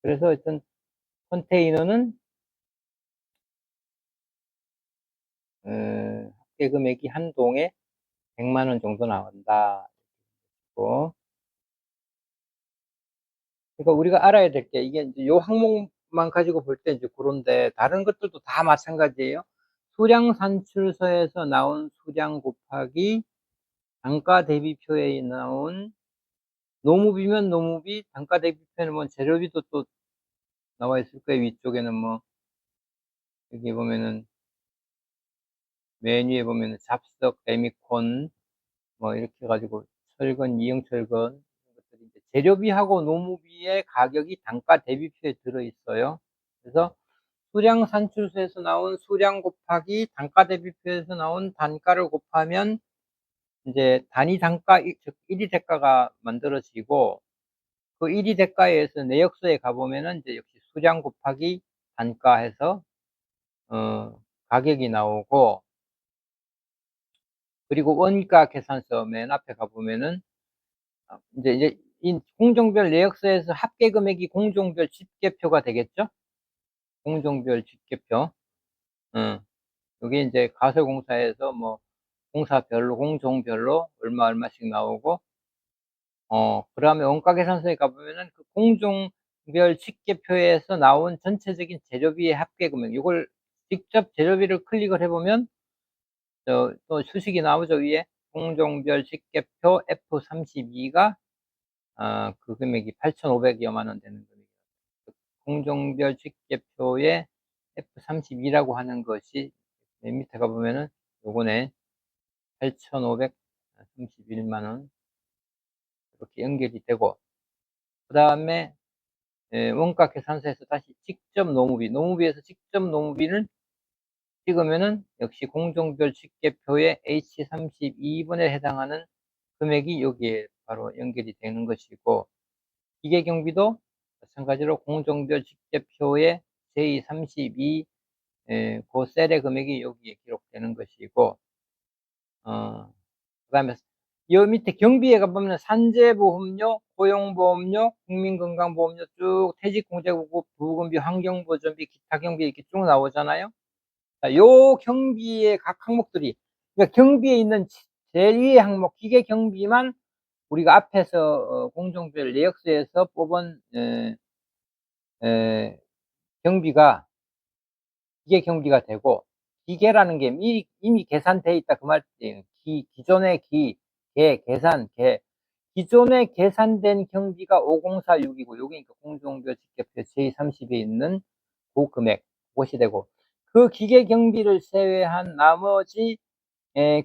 그래서 하여튼 컨테이너는 합계 금액이 한 동에 100만 원 정도 나온다. 고 그러니까 우리가 알아야 될 게 이게 인제 요 항목만 가지고 볼 때 이제 고런데 다른 것들도 다 마찬가지예요. 수량 산출서에서 나온 수량 곱하기 단가 대비표에 나온 노무비면 노무비, 단가 대비표에는 뭐 재료비도 또 나와 있을 거예요. 위쪽에는 뭐 여기 보면은 메뉴에 보면은 잡석, 레미콘 뭐 이렇게 해 가지고 철근, 이형철근 이런 것들이 이제 재료비하고 노무비의 가격이 단가 대비표에 들어 있어요. 그래서 수량 산출서에서 나온 수량 곱하기 단가 대비표에서 나온 단가를 곱하면 인제 단위 단가 즉 일위 대가가 만들어지고 그 일위 대가에서 내역서에 가 보면은 인제 역시 수량 곱하기 단가 해서 어 가격이 나오고 그리고 원가 계산서 맨 앞에 가보면은, 이제 이 공종별 내역서에서 합계 금액이 공종별 집계표가 되겠죠? 공종별 집계표. 어, 여기 이제 가설공사에서 뭐, 공사별로, 공종별로 얼마씩 나오고, 그 다음에 원가계산서에 가보면은 그 공종별 집계표에서 나온 전체적인 재료비의 합계 금액, 이걸 직접 재료비를 클릭을 해보면, 또 수식이 나오죠, 위에. 공종별 집계표 F32가, 그 금액이 8,500여만 원 되는 금액이에요. 공종별 집계표의 F32라고 하는 것이 맨 밑에 가보면은 요거네. 8,531만 원. 이렇게 연결이 되고, 그 다음에 원가 계산서에서 다시 직접 노무비에서 직접 노무비를 찍으면은 역시 공종별 집계표의 H32번에 해당하는 금액이 여기에 바로 연결이 되는 것이고, 기계경비도 마찬가지로 공종별 집계표의 J32 그 셀의 금액이 여기에 기록되는 것이고, 그 다음에 여 밑에 경비에 가보면 산재보험료, 고용보험료, 국민건강보험료 쭉 퇴직공제보급, 부금비, 환경보전비, 기타 경비 이렇게 쭉 나오잖아요. 자, 요 경비의 각 항목들이, 그러니까 경비에 있는 제일 위의 항목 기계 경비만 우리가 앞에서 공종별 내역서에서 뽑은 경비가 기계 경비가 되고, 기계라는 게 이미 계산돼 있다 그 말이에요. 기존의 계산, 기존에 계산된 경비가 5046이고, 여기 공종별 집계표 제30에 있는 그 금액, 그것이 되고, 그 기계 경비를 제외한 나머지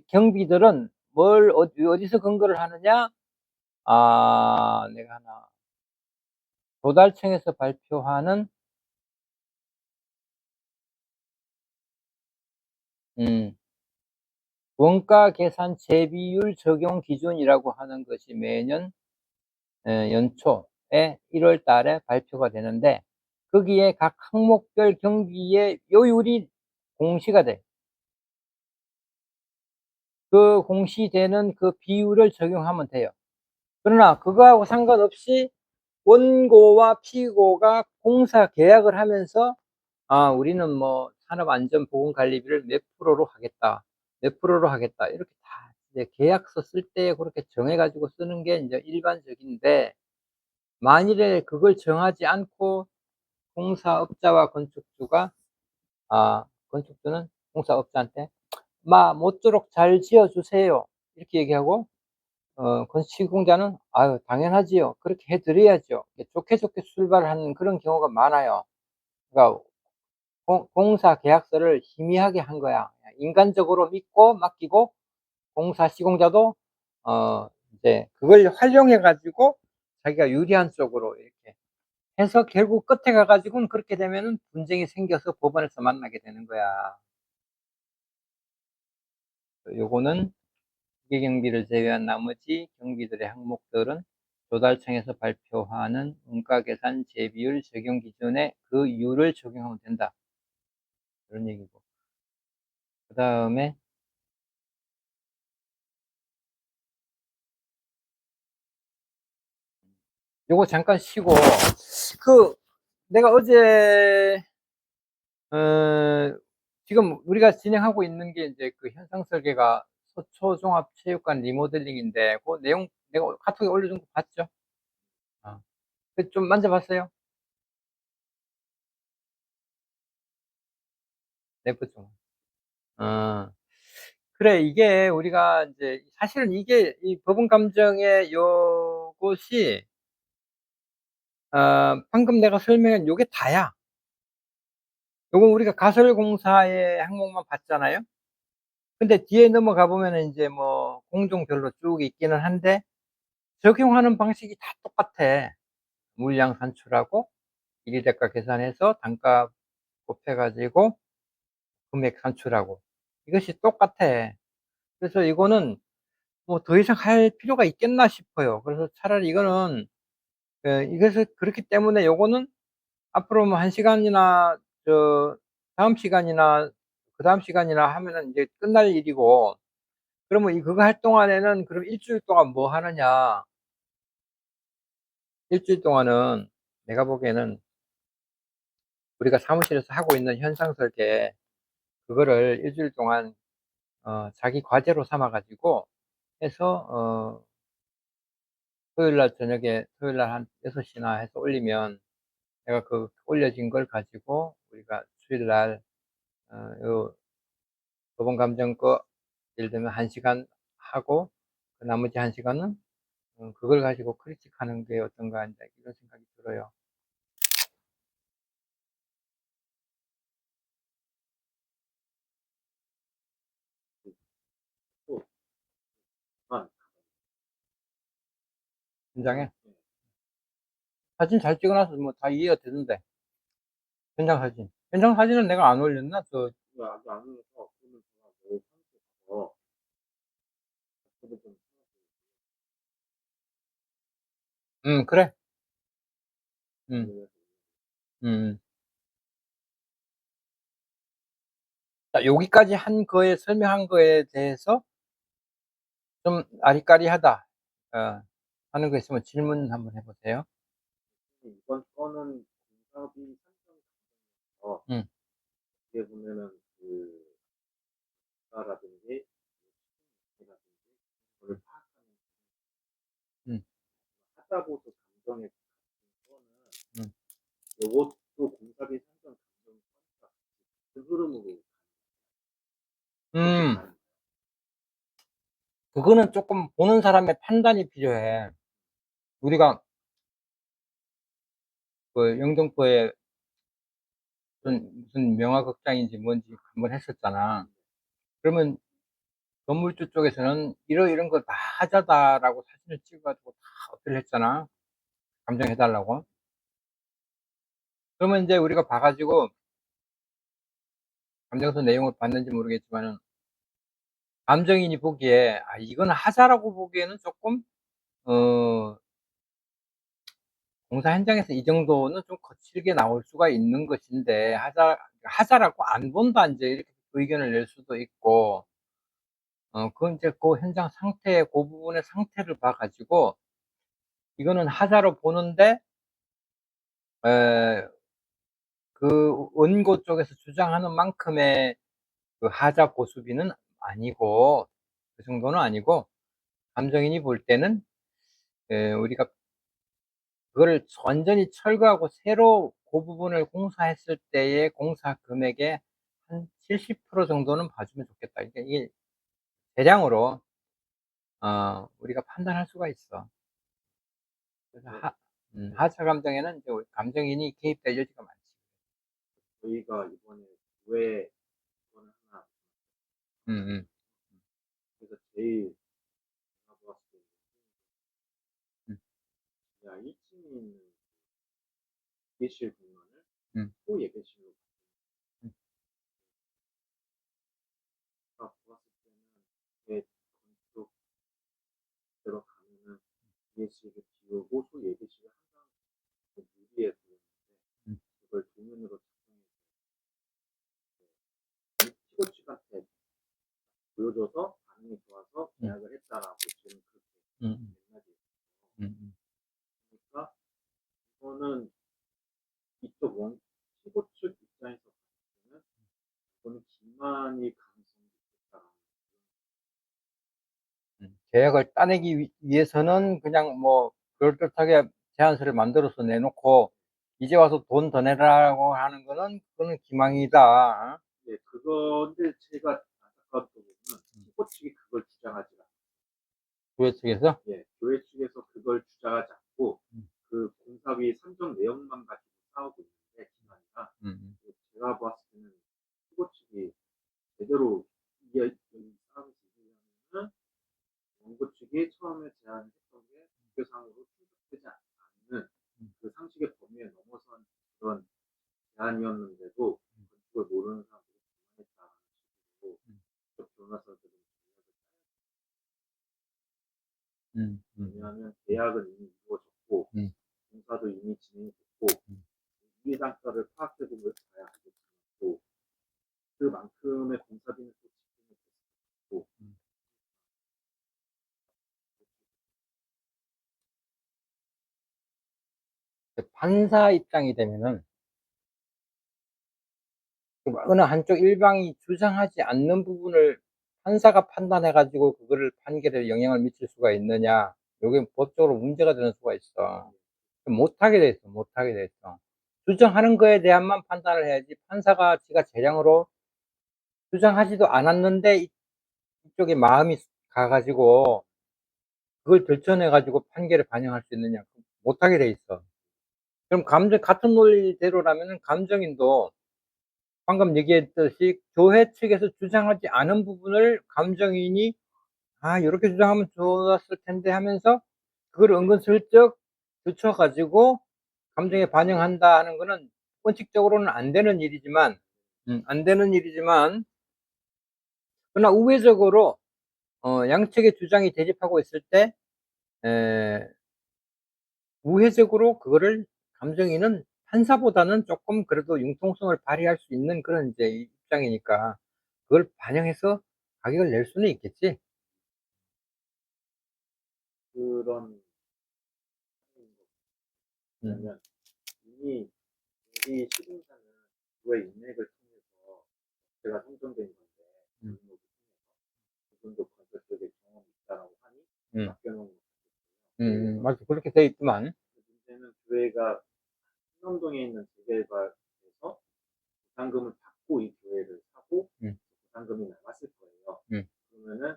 경비들은 어디서 근거를 하느냐? 내가 하나, 조달청에서 발표하는, 음, 원가 계산 재비율 적용 기준이라고 하는 것이 매년 연초에 1월 달에 발표가 되는데, 거기에 각 항목별 경비의 요율이 공시가 돼. 그 공시되는 그 비율을 적용하면 돼요. 그러나 그거하고 상관없이 원고와 피고가 공사 계약을 하면서, 우리는 뭐 산업안전보건관리비를 몇 프로로 하겠다, 몇 프로로 하겠다, 이렇게 다 이제 계약서 쓸 때 그렇게 정해가지고 쓰는 게 이제 일반적인데, 만일에 그걸 정하지 않고 공사업자와 건축주가, 건축주는 공사업자한테 모쪼록 잘 지어주세요, 이렇게 얘기하고, 건축공자는 아유 당연하지요, 그렇게 해드려야죠, 좋게 좋게 출발하는 그런 경우가 많아요. 그러니까 공사 계약서를 희미하게 한 거야. 인간적으로 믿고 맡기고, 공사 시공자도 이제 그걸 활용해 가지고 자기가 유리한 쪽으로 이렇게 해서 결국 끝에 가 가지고는 그렇게 되면은 분쟁이 생겨서 법원에서 만나게 되는 거야. 요거는 기계경비를 제외한 나머지 경비들의 항목들은 조달청에서 발표하는 원가계산 재비율 적용 기준에 그 율을 적용하면 된다, 그런 얘기고. 그 다음에 요거 잠깐 쉬고, 그 내가 어제 어, 지금 우리가 진행하고 있는 게 이제 그 현상 설계가 서초종합체육관 리모델링인데, 그 내용 내가 카톡에 올려준 거 봤죠? 어. 좀 만져봤어요? 내부 좀. 어. 그래, 이게 우리가 이제 사실은 이게 이 법원 감정의 요것이, 방금 내가 설명한 요게 다야. 요건 우리가 가설공사의 항목만 봤잖아요. 근데 뒤에 넘어가 보면은 이제 뭐 공종별로 쭉 있기는 한데, 적용하는 방식이 다 똑같아. 물량 산출하고 일일대가 계산해서 단가 곱해 가지고 금액 산출하고, 이것이 똑같아. 그래서 이거는 뭐 더 이상 할 필요가 있겠나 싶어요. 그래서 차라리 이거는, 이것을 그렇기 때문에 요거는 앞으로 뭐 1시간이나 다음 시간이나 그다음 시간이나 하면은 이제 끝날 일이고, 그러면 그거 할 동안에는 그럼 일주일 동안 뭐 하느냐? 일주일 동안은 내가 보기에는 우리가 사무실에서 하고 있는 현상 설계, 그거를 일주일 동안 자기 과제로 삼아 가지고 해서 토요일 날 한 6시나 해서 올리면, 내가 그 올려진 걸 가지고 우리가 수요일 날 요 도번 감정 거 예를 들면 1 시간 하고, 그 나머지 1 시간은 그걸 가지고 클래식하는 게 어떤가 인제 이런 생각이 들어요. 또 아 현장에 네. 사진 잘 찍어 놔서 뭐 다 이해가 되던데. 현장 사진. 현장 사진은 내가 안 올렸나? 그거 아직 안 올려서 그러면 제가 내일 사무실 가서 그거 좀 그래. 음. 올려서 음음. 자, 여기까지 한 거에 설명한 거에 대해서 좀 아리까리하다 하는 거 있으면 질문 한번 해 보세요. 이번 건은 공사비 산정에서 음. 어떻게 보면은 그 라든지 이라든지 그거를 파악하는 음. 하자보수 감정의 거는 음. 요것도 공사비 산정 감정이 같은 흐름으로 음. 가는 그거는 쪼끔 보는 사람의 판단이 필요해. 우리가 그 영등포에 무슨 명화극장인지 뭔지 한번 했었잖아. 그러면 건물주 쪽에서는 "이런 거 다 하자다."라고 사진을 찍어 가지고 다 어필을 했잖아, 감정해 달라고. 그러면 인제 우리가 봐 가지고 감정서 내용을 봤는지 모르겠지만은, 감정인이 보기에 '아, 이거는 하자'라고 보기에는 쪼끔 어 공사 현장에서 이 정도는 좀 거칠게 나올 수가 있는 것인데, 하자라고 안 본다 인제 이렇게 의견을 낼 수도 있고, 그건 인제 그 현장 상태, 고 부분의 상태를 봐 가지고 이거는 하자로 보는데, 에 그 원고 쪽에서 주장하는 만큼의 그 하자 보수비는 아니고, 그 정도는 아니고, 감정인이 볼 때는 우리가 그거를 완전히 철거하고 새로 그 부분을 공사했을 때의 공사 금액의 한 70% 정도는 봐 주면 좋겠다. 그러니까 이게 대량으로 우리가 판단할 수가 있어. 그래서 네. 하차 감정에는 이제 우리 감정인이 개입될 여지가 많지. 저희가 이번에 왜 그거는 하나 음음. 그래서 제일 제가 보았을 때 음. 지하 1 층에 있는 예실 공간을 음. 소예배실로 음. 제가 보았을 때는 제 건축 들어가면은 예실을 비우고 소예배실을 항상 그 유리에 보였는데 음. 그걸 도면으로 작성해서 피고측한테 보여줘서 반응이 좋아서 음. 계약을 했다라고 지금 그렇게 음음. 맥락이 있어요. 음음. 그러니까 이거는 이쪽 피고 측 입장에서 봤을 때는 이거는 기만일 가능성이 있겠다라는 계약을 따내기 위해서는 그냥 뭐 그럴듯하게 제안서를 만들어서 내놓고 이제 와서 돈 더 내라고 하는 거는, 그거는 기망이다. 예, 그건데 제가 안타까웠던 부분은 음. 피고 측이 그걸 주장하지 않아요. 교회 측에서? 예, 교회 측에서 그걸 주장하지 않고 음. 그 공사비 산정 내용만 가지고 싸우고 있는데 기만이가 음음. 제가 봤을 때는 피고 측이 제대로 이게 이 싸움을 이기려면은 원고 측이 처음에 제안했던 게 법규상으로 충족되지 않는 음. 그 상식의 범위에 넘어선 그런 제안이었는데도 건축을 모르는 사람들이 반발했다는 식으로 음. 쪽 변호사들은 음. 왜냐하면 계약은 이미 이루어졌고 음. 공사도 이미 진행이 됐고 음. 위의 단가를 파악해 보면 봐야 알겠지만 또 그만큼의 공사비는 또 집행이 됐고 음. 판사 입장이 되면은 어느 한쪽 일방이 주장하지 않는 부분을 판사가 판단해 가지고 그거를 판결에 영향을 미칠 수가 있느냐, 요게 법적으로 문제가 되는 수가 있어. 못하게 돼 있어, 못하게 돼 있어. 주장하는 거에 대한만 판단을 해야지, 판사가 지가 재량으로 주장하지도 않았는데 이쪽에 마음이 가 가지고 그걸 들춰내 가지고 판결에 반영할 수 있느냐, 못하게 돼 있어. 그럼 같은 논리대로라면은 감정인도 방금 얘기했듯이 교회 측에서 주장하지 않은 부분을 감정인이 '아 요렇게 주장하면 좋았을 텐데.' 하면서 그걸 은근슬쩍 들춰 가지고 감정에 반영한다 하는 거는 원칙적으로는 안 되는 일이지만, 안 되는 일이지만, 그러나 우회적으로 양측의 주장이 대립하고 있을 때 에 우회적으로 그거를 감정인은 판사보다는 쪼끔 그래도 융통성을 발휘할 수 있는 그런 이제 입장이니까 그걸 반영해서 가격을 낼 수는 있겠지. 그런 음. 왜냐면 이미 우리 시공사는 그의 인맥을 통해서 제가 선정된 건데 음. 그분도 건설 쪽에 경험이 있다라고 하니 음. 맡겨놓은 거죠. 맞아. 그렇게 돼 있더만. 문제는 교회가 신남동에 있는 재개발에서 보상금을 받고 이 교회를 사고 음. 보상금이 남았을 거예요. 음. 그러면은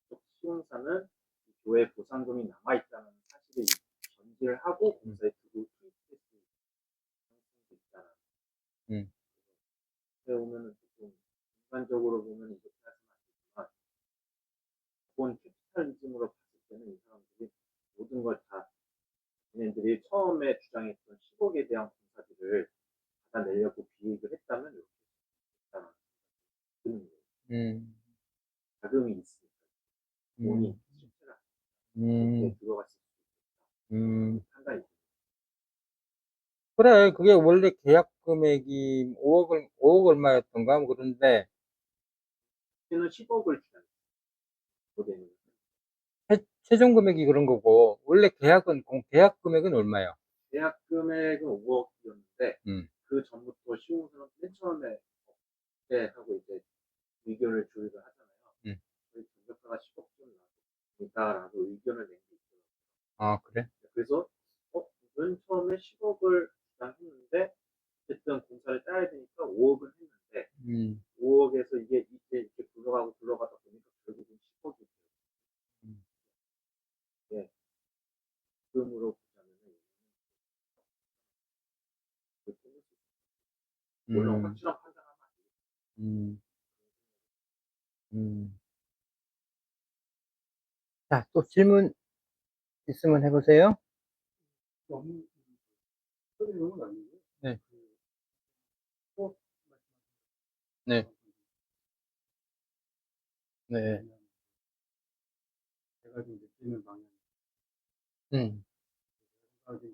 이쪽 시공사는 이 교회 보상금이 남아있다는 사실을 전제를 하고 공사에 두고 투입했을 가능성도 있다는. 음. 어떻게 보면은 조금 인간적으로 보면 이렇게 말씀하시지만 본 캐피탈리즘으로 봤을 때는 이 사람들이 모든 걸 다 얘네들이 처음에 주장했던 10억에 대한 공사비를 받아내려고 기획을 했다면 이렇게 했다는 드는 거예요. 음. 자금이 있으니까 돈이 음. 실체가 음. 이렇게 들어갔을 수 음. 있다. 판단이 그래. 그게 원래 계약 금액이 5억 얼마였던가 뭐 그런데 는 10억을 주잖아요. 고대는 최종 금액이 그런 거고, 원래 계약 금액은 얼마야? 계약 금액은 5억이었는데 음. 그 전부터 시공사는 맨 처음에 업체하고 이제 의견을 조율을 하잖아요. 음. 저희 전력가가 10억 좀 나니까라고 의견을 낸 게 있더라고요. 아 그래? 그래서 맨 처음에 10억을 주장했는데 어쨌든 공사를 따야 되니까 5억을 했는데 음. 5억에서 이게 이렇게 굴러가다 보니까 결국은 10억이 음. 예, 지금으로 보자면은 물론 음. 확실한 판단하면 안 돼요. 음. 음. 자, 또 질문 있으면 해 보세요. 너무 큰 내용은 아니고 네. 꼭 네. 네. 제가 좀 느끼는 방향. 음. 제가 이제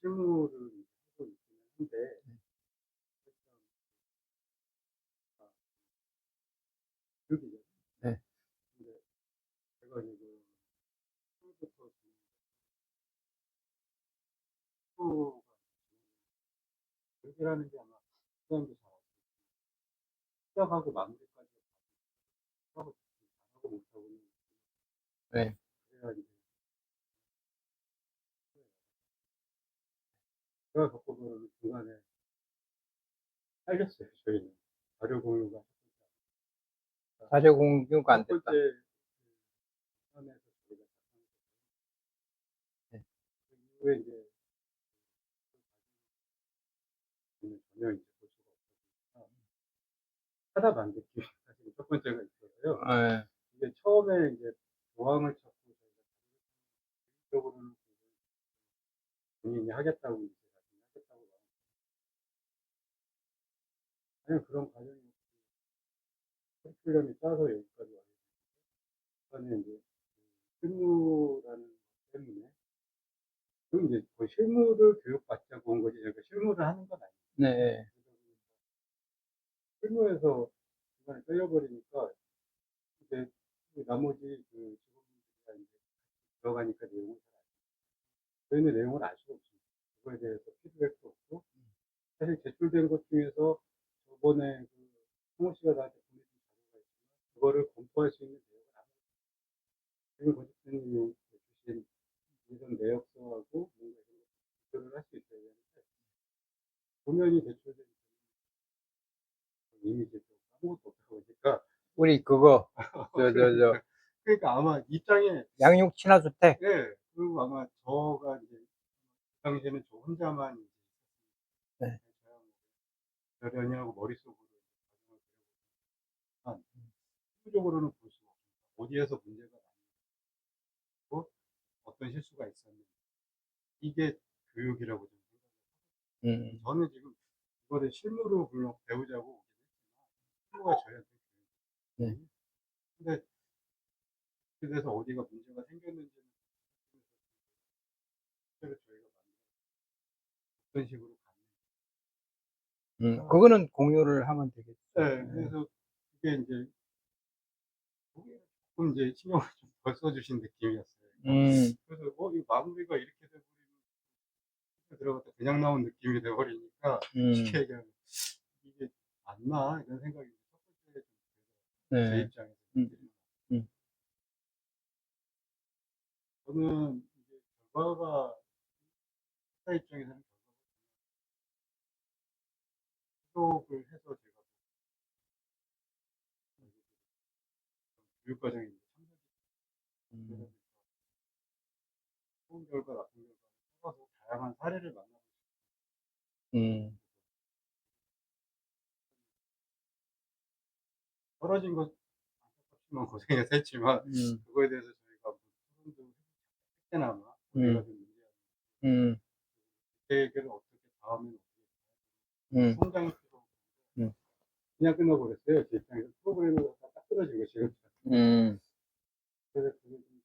실무를 하고 있기는 한데 교육이죠. 네. 근데 제가 이제 처음부터 가 교육이라는 게 아마 시간도 잘 시작하고 마무리까지 하고 잘하고 못하고는 네. 그래야 이제 제가 겪어보는 중간에 잘렸어요. 저희는 자료 공유가 자료 공유가 안 첫 번째 됐다. 편에서 저희가 네. 그 이후에 이제 저는 전혀 이제 볼 수가 없으니까 하다 만듣기 사실 첫 번째가 있어서요. 예. 이게 처음에 이제 조항을 찾고 저희가 적으로는 본인이 하겠다고 이제 나중에 하겠다고 나는 그런 과정이 커리큘럼이 짜서 여기까지 와요. 저는 이제 실무라는 것 때문에 그 이제 거의 실무를 교육받자고 온 거지 제가 실무를 하는 건 아니에요. 네. 실무에서 중간에 잘려버리니까 이제 그 나머지 그 직원들이 이제 들어가니까 내용을 잘 저희는 내용을 알 수가 없습니다. 그거에 대해서 피드백도 없고, 사실 제출된 것 중에서 저번에 그 성호 씨가 나한테 보내준 자료가 있지만, 그거를 검토할 수 있는 내용을 안 해요. 지금 건축주님이 주신 이런 내역서하고 뭔가 이런 거 비교를 할 수 있어야 되는데, 도면이 제출된 이미지도 아무것도 없다 보니까, 우리 그거, 저, 그러니까 아마 입장에, 양육 친화주택. 예, 그리고 아마 저가 이제, 그 당시에는 저 혼자만 이제, 네. 저련히하고 머릿속으로 가정을 그려보지만, 실질적으로는 볼 수가 없습니다. 어디에서 문제가 나고, 어떤 실수가 있었는지. 이게 교육이라고 저는 생각해요. 저는 지금 이거를 실무로 물론 배우자고 오긴 했지만, 실무가 저희한테 교육이에요. 네. 근데 그래서 어디가 문제가 생겼는지는 실제로 저희가 어떤 식으로 가는. 그거는 공유를 하면 되겠죠. 네, 그래서 그게 이제 조금 이제 신경을 좀 덜 써주신 느낌이었어요. 그래서 이 마무리가 이렇게 돼버리면 들어갔다 그냥 나온 느낌이 돼버리니까 쉽게 얘기하면 이게 맞나 이런 생각이 첫 번째 제 네. 입장에서 저는 이게 결과가 회사 입장에서는 수속을 해서 제가 교육 과정에 참석이 좋은 결과 나쁜 결과 써서 다양한 사례를 만나고 떨어진 것 안타깝지만 고생해서 했지만 그거에 대해서 저희가 뭐 토론도 했게나마 우리가 좀 문제야 계획을 어떻게 다음에 어떻게 성장이 필요하고 그냥 끝나버렸어요. 제 입장에서 프로그램을 딱 끊어진 거 지금. 그래서 그게 좀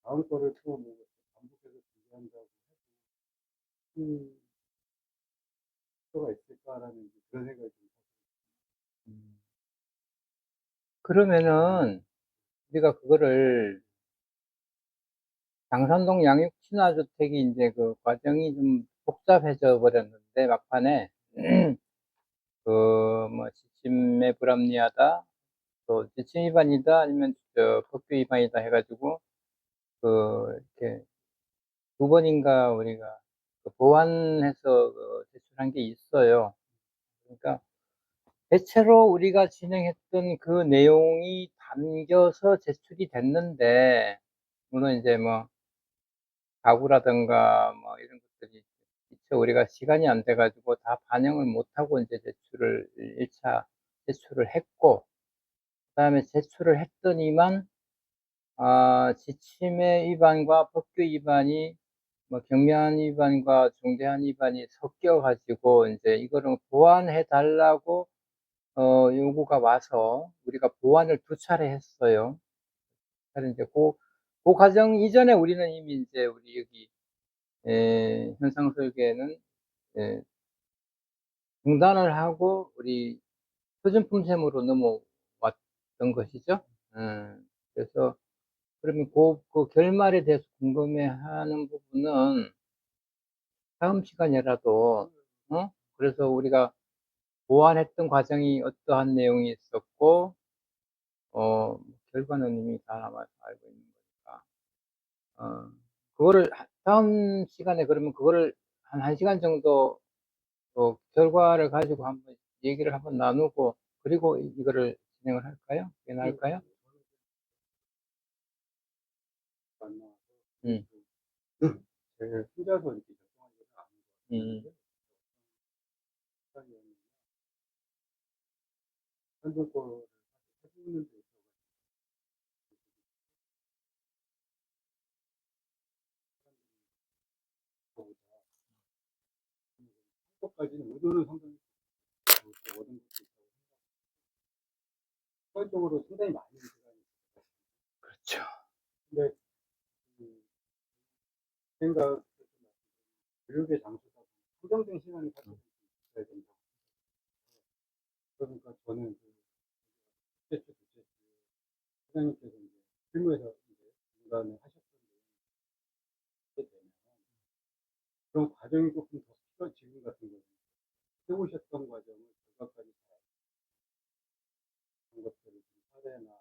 다음 거를 또 뭐 반복해서 준비한다고 해도 필요가 있을까라는 이제 그런 생각이 좀 그러면은 우리가 그거를 장산동 양육 친화주택이 이제 그 과정이 좀 복잡해져 버렸는데 막판에 그 뭐 지침에 불합리하다, 또 지침 위반이다, 아니면 저 법규 위반이다 해가지고 그 이렇게 두 번인가 우리가 그 보완해서 그 제출한 게 있어요. 그러니까 대체로 우리가 진행했던 그 내용이 담겨서 제출이 됐는데, 물론 이제 뭐 가구라든가 뭐 이런 것들이 미처 우리가 시간이 안 돼가지고 다 반영을 못하고 이제 제출을 1차 제출을 했고, 그다음에 제출을 했더니만 지침의 위반과 법규 위반이 뭐 경미한 위반과 중대한 위반이 섞여 가지고 이제 이거를 보완해 달라고 요구가 와서 우리가 보완을 두 차례 했어요. 그래서 이제 그 과정 이전에 우리는 이미 이제 우리 여기 현상 설계는 중단을 하고 우리 표준품셈으로 넘어왔던 것이죠. 그래서 그러면 그 결말에 대해서 궁금해하는 부분은 다음 시간이라도 그래서 우리가 보완했던 과정이 어떠한 내용이 있었고 결과는 이미 다 남아서 알고 있는 거니까 그거를 다음 시간에 그러면 그거를 한 1시간 정도 결과를 가지고 한번 얘기를 한번 나누고 그리고 이거를 진행을 할까요? 그게 나을까요? 만나서 음. 제 혼자서 이렇게 결정하기가 아닌 것 같은데 현존 거를 해주는 데 있어서 한것까지는 의도는 상당히 얻은 것도 있다고 시간적으로 상당히 많은 시간이 있어요. 그렇죠. 근데 그 생각 교육의 장소가 한정된 시간이 사실 있어야 된다고. 그러니까 저는 그 첫째 주, 둘째 주 사장님께서 이제 실무에서 이제 기간에 하셨던 내용이 되면 그런 과정이 조금 더 필요 지금 같은 경우는 해오셨던 과정을 결과까지 다 그런 것들을 좀 사례나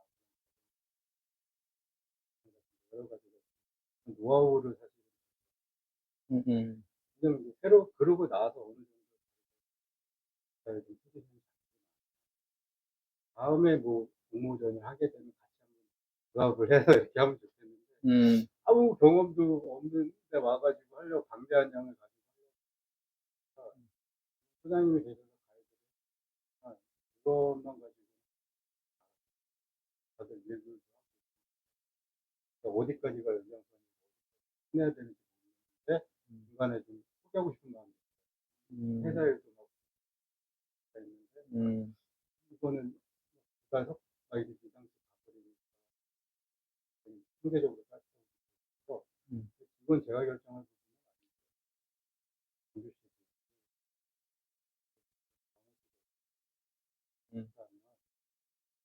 여러 가지로 노하우를 사실 왜냐면 이제 새로 그러고 나서 어느 정도 잘 좀 소개해 다음에 뭐 공모전을 하게 되면 같이 한번 조합을 해서 이렇게 하면 좋겠는데 아무 경험도 없는데 와가지고 하려고 방대한 양을 가지고 하려고 소장님이 되셔서 가이드를 그것만 가지고 다들 일도 하고 어디까지가 연장선이 해야 되는지 모르겠는데 중간에 좀 포기하고 싶은 마음이 회사에도 막 있는데 이거는 국가 가이드 비상식 가버리니까 상대적으로 따지고 이건 제가 결정할 부분은 아니고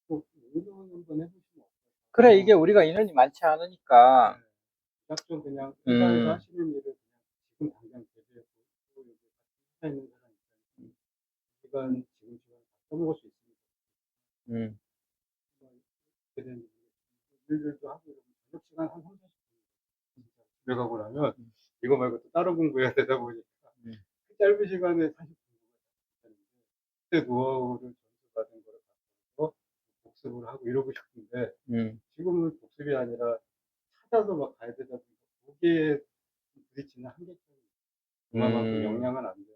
꼭 운동을 한번 해보시면 어떨까요? 그래, 이게 우리가 인원이 많지 않으니까. 딱 좀 그냥 회사에서 하시는 일을 그냥 지금 당장 제대하고 또 이제 회사에 있는 사람 입장에서 지금 시간 다 써먹을 수 있으니까 어떻게 되는지 일들도 하고 이러면 저녁 시간 한 3, 40분 집에 가고 나면 이거 말고 또 다른 공부해야 되다 보니까 그 짧은 시간에 사실 공부가 되는데 그때 노하우를 전수받은 거를 가지고 복습을 하고 이러고 싶은데 지금은 복습이 아니라 찾아서 막 가야 되다 보니까 거기에 부딪히는 한계점이 그만큼 역량은 안 되는데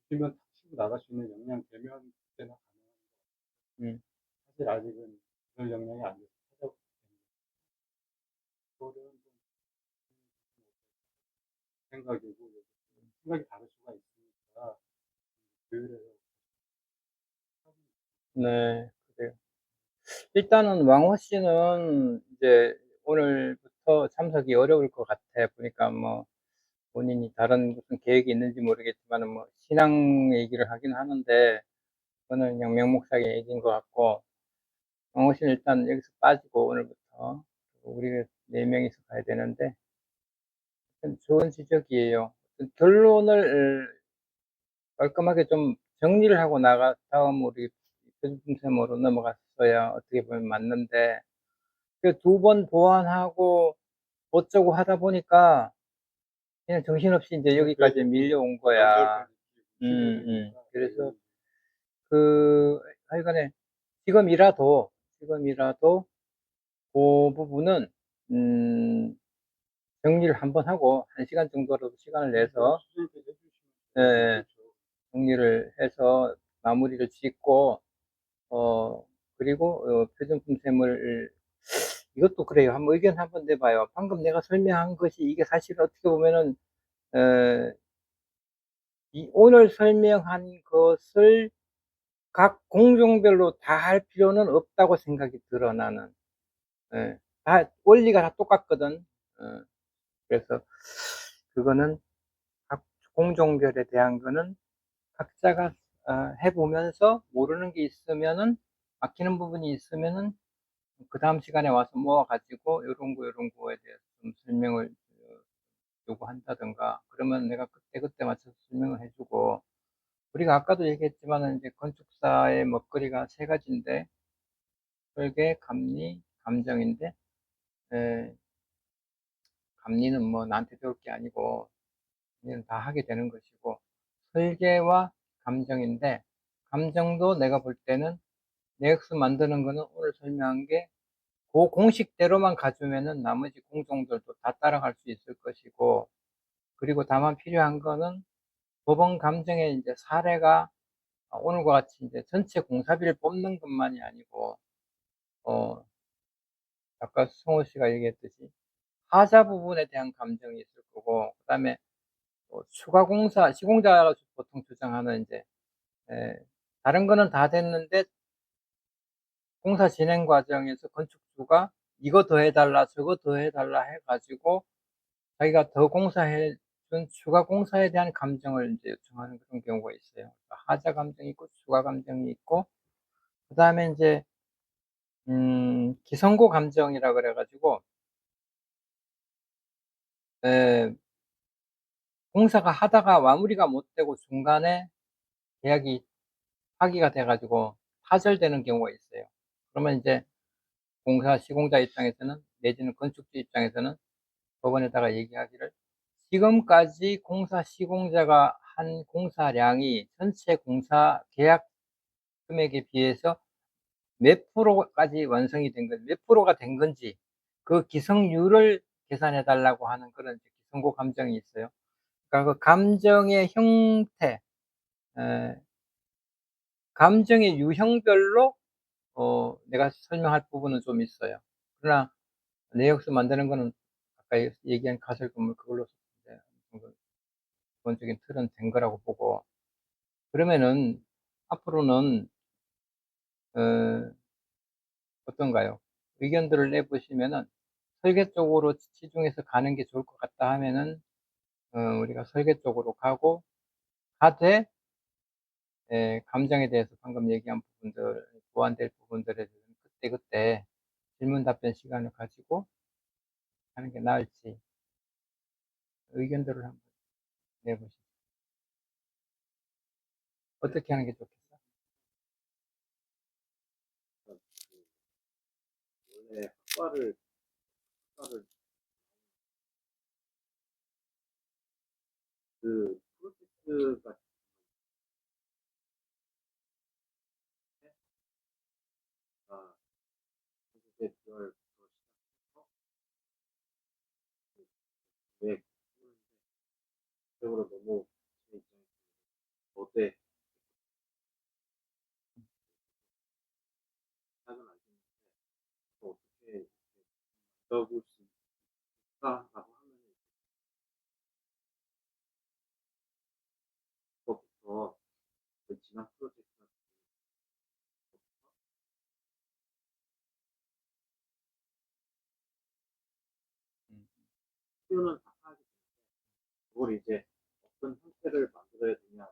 보시면 탁 치고 나갈 수 있는 역량 되면 그때나 가능한 거 사실 아직은 그럴 역량이 안 돼서 찾아보고 그거는 좀 생각이고 생각이 다를 수가 있으니까 조율해서 네, 그래요. 일단은 왕호 씨는 이제 오늘부터 참석이 어려울 것 같아. 보니까 뭐 본인이 다른 무슨 계획이 있는지 모르겠지만은 뭐 신앙 얘기를 하긴 하는데 그거는 그냥 명목상의 얘기인 것 같고, 왕호 씨는 일단 여기서 빠지고 오늘부터 우리 4명이서 가야 되는데 좋은 지적이에요. 결론을 깔끔하게 좀 정리를 하고 나가 다음 우리 표준sem으로 넘어갔어야 어떻게 보면 맞는데 그 2번 보완하고 어쩌고 하다 보니까 그냥 정신없이 이제 여기까지 밀려온 거야. 그래서 하여간에 지금이라도 그 부분은 정리를 한번 하고 1시간 정도라도 시간을 내서 예, 정리를 해서 마무리를 짓고 그리고 표준품 셈을 이것도 그래요. 한번 의견 한번 내봐요. 방금 내가 설명한 것이 이게 사실 어떻게 보면은 오늘 설명한 것을 각 공종별로 다 할 필요는 없다고 생각이 들어 나는. 다 원리가 다 똑같거든. 그래서 그거는 각 공종별에 대한 거는 각자가 해보면서 모르는 게 있으면은 막히는 부분이 있으면은 그 다음 시간에 와서 모아가지고 요런 거에 대해서 좀 설명을 요구한다든가 그러면 내가 그때 맞춰서 설명을 해주고 우리가 아까도 얘기했지만은 이제 건축사의 먹거리가 3가지인데 설계, 감리, 감정인데 감리는 뭐 나한테 배울 게 아니고 감리는 다 하게 되는 것이고 설계와 감정인데 감정도 내가 볼 때는 내역수 만드는 거는 오늘 설명한 게 그 공식대로만 가주면은 나머지 공종들도 다 따라갈 수 있을 것이고 그리고 다만 필요한 거는 법원 감정의 이제 사례가 오늘과 같이 이제 전체 공사비를 뽑는 것만이 아니고 아까 성호 씨가 얘기했듯이 하자 부분에 대한 감정이 있을 거고 그다음에 추가 공사 시공자가 보통 주장하는 이제 다른 거는 다 됐는데 공사 진행 과정에서 건축주가 이거 더 해달라 저거 더 해달라 해가지고 자기가 더 공사해 준 추가 공사에 대한 감정을 이제 요청하는 그런 경우가 있어요. 하자 감정이 있고 추가 감정이 있고 그 다음에 이제 기성고 감정이라 그래가지고, 에, 공사가 하다가 마무리가 못 되고 중간에 계약이 파기가 돼가지고 파절되는 경우가 있어요. 그러면 이제 공사 시공자 입장에서는 내지는 건축주 입장에서는 법원에다가 얘기하기를 지금까지 공사 시공자가 한 공사량이 전체 공사 계약 금액에 비해서 몇 프로까지 완성이 된 건지, 몇 프로가 된 건지 그 기성률을 계산해 달라고 하는 그런 기성고 감정이 있어요. 그러니까 그 감정의 형태, 에, 감정의 유형별로 내가 설명할 부분은 좀 있어요. 그러나 내역서 만드는 거는 아까 얘기한 가설 건물 그걸로 이제 어느 정도 기본적인 틀은 된 거라고 보고, 그러면은 앞으로는 어, 어떤가요? 의견들을 내보시면은 설계 쪽으로 치중해서 가는 게 좋을 것 같다 하면은 우리가 설계 쪽으로 가고, 가되 감정에 대해서 방금 얘기한 부분들, 보완될 부분들에 대해서는 그때그때 질문 답변 시간을 가지고 하는 게 나을지 의견들을 한번 내보시죠. 어떻게 하는 게 좋겠어? 원래 학과를 그 프로젝트가 이제 그걸 시작해서 왜 쪽으로 너무 제 입장에서 어때 하는 알겠는데 또 어떻게 적을 수 있을까라고 하면 그것부터 그 지난 프로젝트 음, 표현은 다 하기 때문에 그걸 이제 어떤 형태를 만들어야 되냐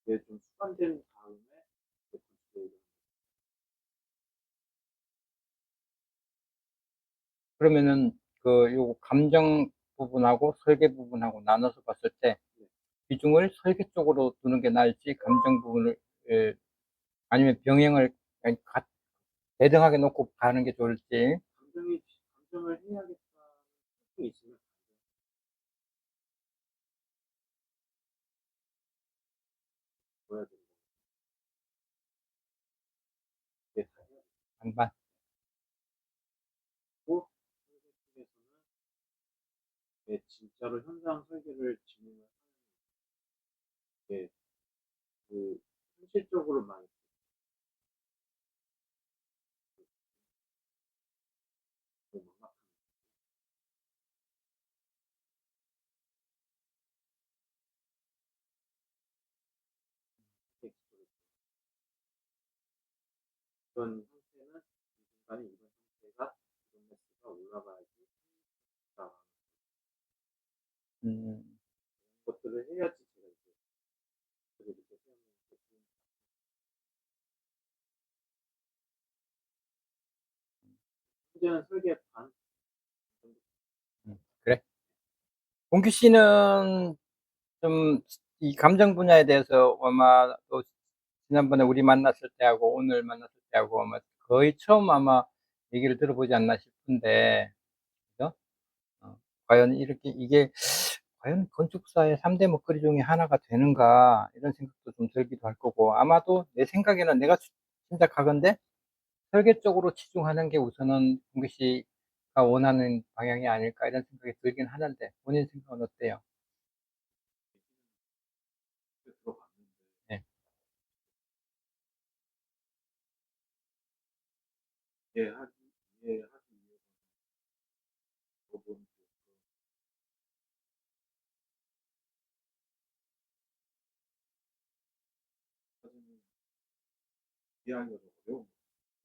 이게 좀 수반된 다음에 이제 건축계획을 그러면은 요 감정 부분하고 설계 부분하고 나눠서 봤을 때 비중을 설계 쪽으로 두는 게 나을지, 감정 부분을 아니면 병행을 그냥 대등하게 놓고 가는 게 좋을지. 감정을 해야겠다는 생각이 있으면 보여야 되는 게 다 해야 반반. 되고 설계 쪽에서는 진짜로 현장 설계를 진행을 하는 게 그 현실적으로만 막막한 그런 형태는 이 순간에 이런 형태가 이런 매스가 올라가야지 나가는 음, 것들을 해야지 제가 이제 그걸 이렇게 세우는 게 현재는 설계 반 정도 그래. 공규 씨는 좀 이 감정 분야에 대해서 아마 또 지난번에 우리 만났을 때하고 오늘 만났을 때하고 아마 거의 처음 아마 얘기를 들어보지 않나 싶은데, 그죠? 과연 이게 과연 건축사의 3대 먹거리 중에 하나가 되는가 이런 생각도 좀 들기도 할 거고, 아마도 내 생각에는 내가 짐작하건대 설계 쪽으로 치중하는 게 우선은 공규 씨가 원하는 방향이 아닐까 이런 생각이 들긴 하는데 본인 생각은 어때요? 들어봤는데 네. 이해하기 위해서 물어보는 사진은 이해하기가 좀 어려운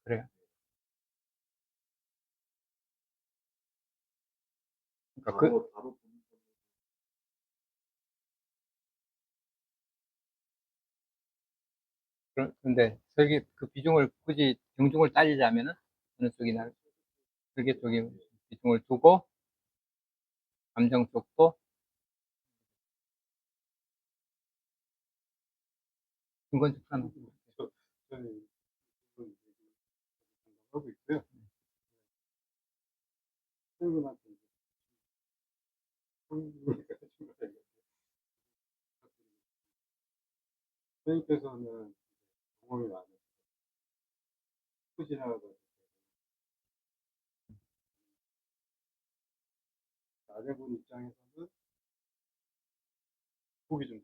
그래요. 그러니까 바로 보는 거 그런데 설계 그 비중을 굳이 경중을 따지자면은 어느 쪽이나 설계 쪽에 비중을 두고 감정 쪽도 중간 하는. 저는 지금 하고 있고요. 선생님한테 이제 선생님께서는 경험이 많으시고 지나가고 아내분 입장에서는 보기 좀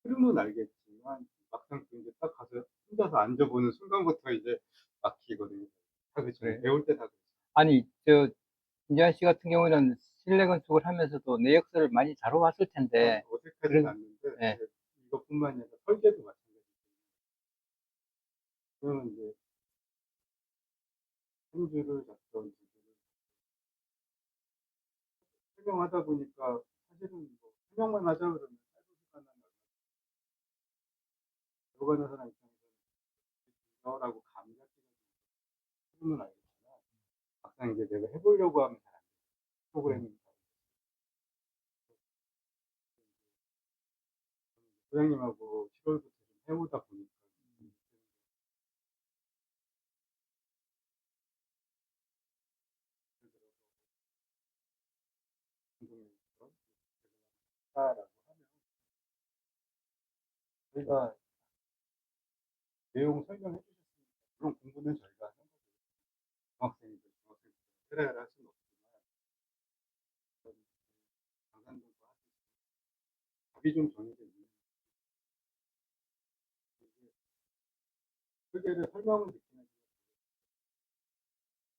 흐름은 알겠지만 막상 또 이제 딱 가서 혼자서 앉아보는 순간부터 이제 막히거든요. 다 그렇죠. 그래요? 배울 때 다 그렇죠. 아니, 김지한 씨 같은 경우에는 실내 건축을 하면서도 내역서를 많이 다뤄왔을 텐데, 어색하진 그런- 않는데 예. 이것뿐만이 아니라 설계도 마찬가지고 저는 이제 한 줄을 잡던 두 줄을 설명하다 보니까 사실은 뭐 설명만 하자 그러면 짧은 시간 안에 들어가는 사람 입장에서는 라고 감이 잡히는 흐름은 알겠지만 막상 이제 내가 해보려고 하면 잘 안 돼요. 프로그래밍 소장님하고 7월부터 좀 해오다 보니까 라고 하면 저희가 내용 설명해 주셨으니까 물론 공부는 저희가 하는 거고 중학생들 해라 할 수는 없지만 강사님과 답이 좀 정해져 있는 설계를 설명을 듣기는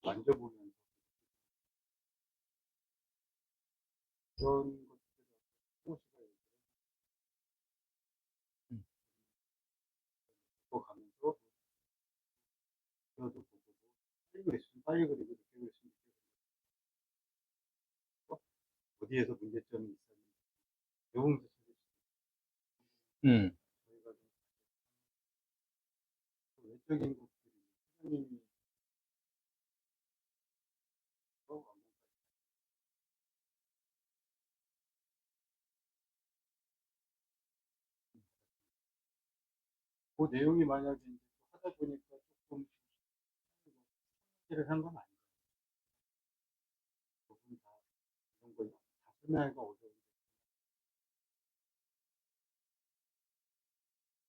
만져보면서 그런 것들을 조금씩 가면서 그려도 보고 빨리 그랬으면 빨리 그리고 늦게 그랬으면 늦게 그리고 어디에서 문제점이 있었는지 배우면서 음. 저희가 좀 외적인 것들이 사장님이 그 내용이 만약에 이제 또 하다 보니까 조금 일을 한 건 아니에요. 조금 다 이런 걸 다 설명하기가 어려운데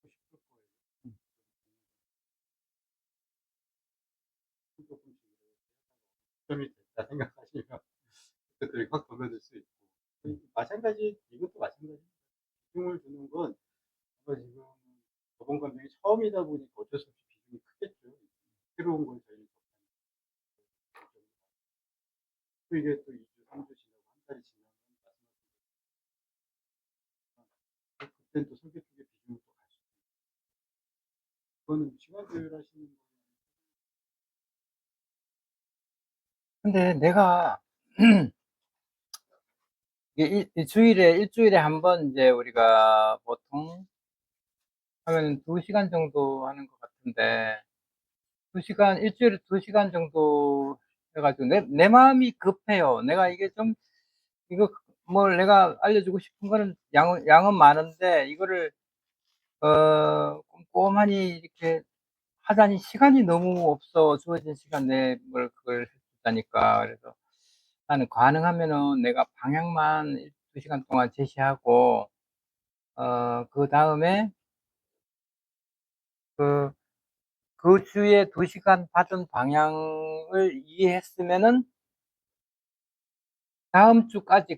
싶을 거예요. 조금씩 점이 됐다 생각하시면 그것들이 확 덤벼들 수 있고 마찬가지 이것도 마찬가지 비중을 두는 건 아마 지금 저번 감정이 처음이다 보니까 어쩔 수 없이 비중이 크겠죠. 새로운 걸 저희는 접하는 또 이게 또 2주, 3주 지나고 한 달이 지나면 그때는 또 설계 쪽에 비중을 또 가시고 그거는 시간 조율하시는 거 근데 내가, 이게 일주일에 한 번 이제 우리가 보통 하면 2시간 정도 하는 것 같은데, 일주일에 2시간 정도 해가지고, 내 마음이 급해요. 내가 이게 좀, 이거, 뭘 내가 알려주고 싶은 거는 양은 많은데, 이거를, 꼼꼼하니 이렇게 하자니 시간이 너무 없어. 주어진 시간 내에 뭘 그걸 했다니까. 그래서 나는 가능하면은 내가 방향만 2시간 동안 제시하고, 그 다음에 그, 그 주에 2시간 받은 방향을 이해했으면은 다음 주까지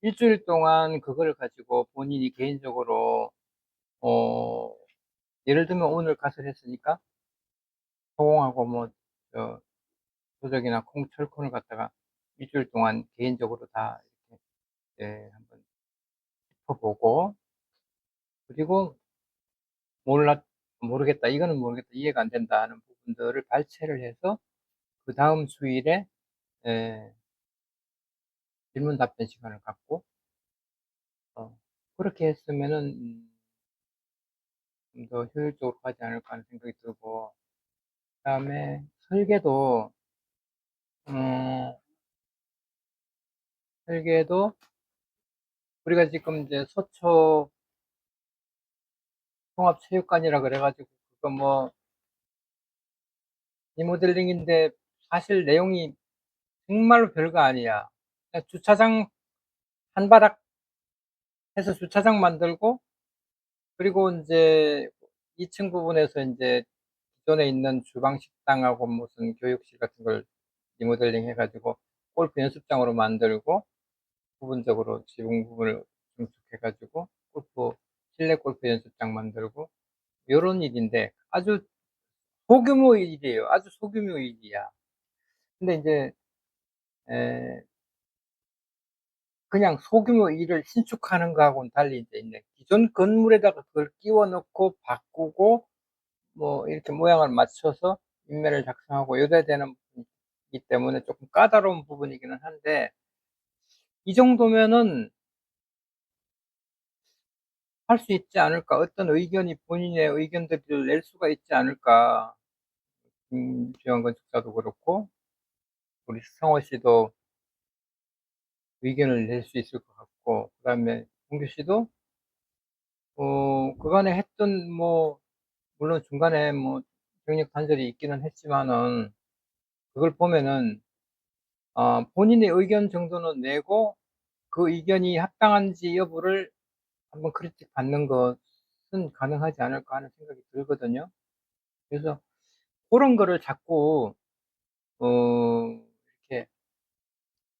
일주일 동안 그거를 가지고 본인이 개인적으로, 어, 예를 들면 오늘 가설 했으니까 소공하고 뭐, 저, 도적이나 철콘을 갖다가 일주일 동안 개인적으로 다 이렇게, 한번 짚어보고, 그리고 모르겠다. 이거는 모르겠다. 이해가 안 된다 하는 부분들을 발췌를 해서 그 다음 주일에, 예, 질문 답변 시간을 갖고, 어, 그렇게 했으면은 좀 더 효율적으로 가지 않을까 하는 생각이 들고, 그다음에 설계도 어 설계도 우리가 지금 이제 서초 종합체육관이라 그래 가지고 그거 뭐 리모델링인데 사실 내용이 정말로 별거 아니야. 그냥 주차장 한 바닥 해서 주차장 만들고, 그리고 인제 2층 부분에서 인제 기존에 있는 주방 식당하고 무슨 교육실 같은 걸 리모델링 해 가지고 골프 연습장으로 만들고, 부분적으로 지붕 부분을 증축해 가지고 골프 실내 골프 연습장 만들고, 요런 일인데 아주 소규모 일이에요. 아주 소규모 일이야. 근데 인제 에 그냥 소규모 일을 신축하는 거하고는 달리 인제 기존 건물에다가 그걸 끼워 넣고 바꾸고 뭐 이렇게 모양을 맞춰서 인매를 작성하고 이래야 되는 부분이기 때문에 쪼끔 까다로운 부분이기는 한데, 이 정도면은 할 수 있지 않을까. 어떤 의견이 본인의 의견들을 낼 수가 있지 않을까. 김주현 건축사도 그렇고 우리 성호 씨도 의견을 낼 수 있을 것 같고, 그다음에 홍규 씨도 그간에 했던 뭐 물론 중간에 뭐 경력 단절이 있기는 했지만은 그걸 보면은 본인의 의견 정도는 내고 그 의견이 합당한지 여부를 한번 크리틱 받는 것은 가능하지 않을까 하는 생각이 들거든요. 그래서 고런 거를 자꾸 이렇게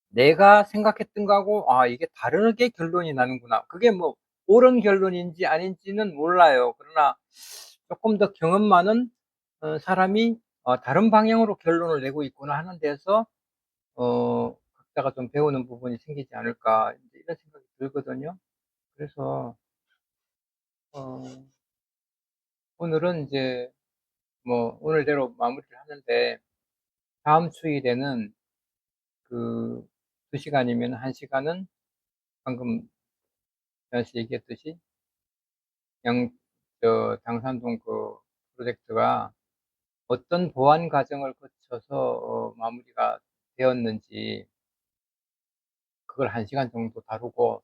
내가 생각했던 거하고 '아 이게 다르게 결론이 나는구나.' 그게 뭐 옳은 결론인지 아닌지는 몰라요. 그러나 쪼끔 더 경험 많은 사람이 '다른 방향으로 결론을 내고 있구나.' 하는 데서 각자가 좀 배우는 부분이 생기지 않을까 인제 이런 생각이 들거든요. 그래서 어 오늘은 인제 뭐 오늘대로 마무리를 하는데, 다음 주일에는 그 2 시간이면 1 시간은 방금 재환 씨 얘기했듯이 양 당산동 그 프로젝트가 어떤 보완 과정을 거쳐서 마무리가 되었는지 그걸 1 시간 정도 다루고,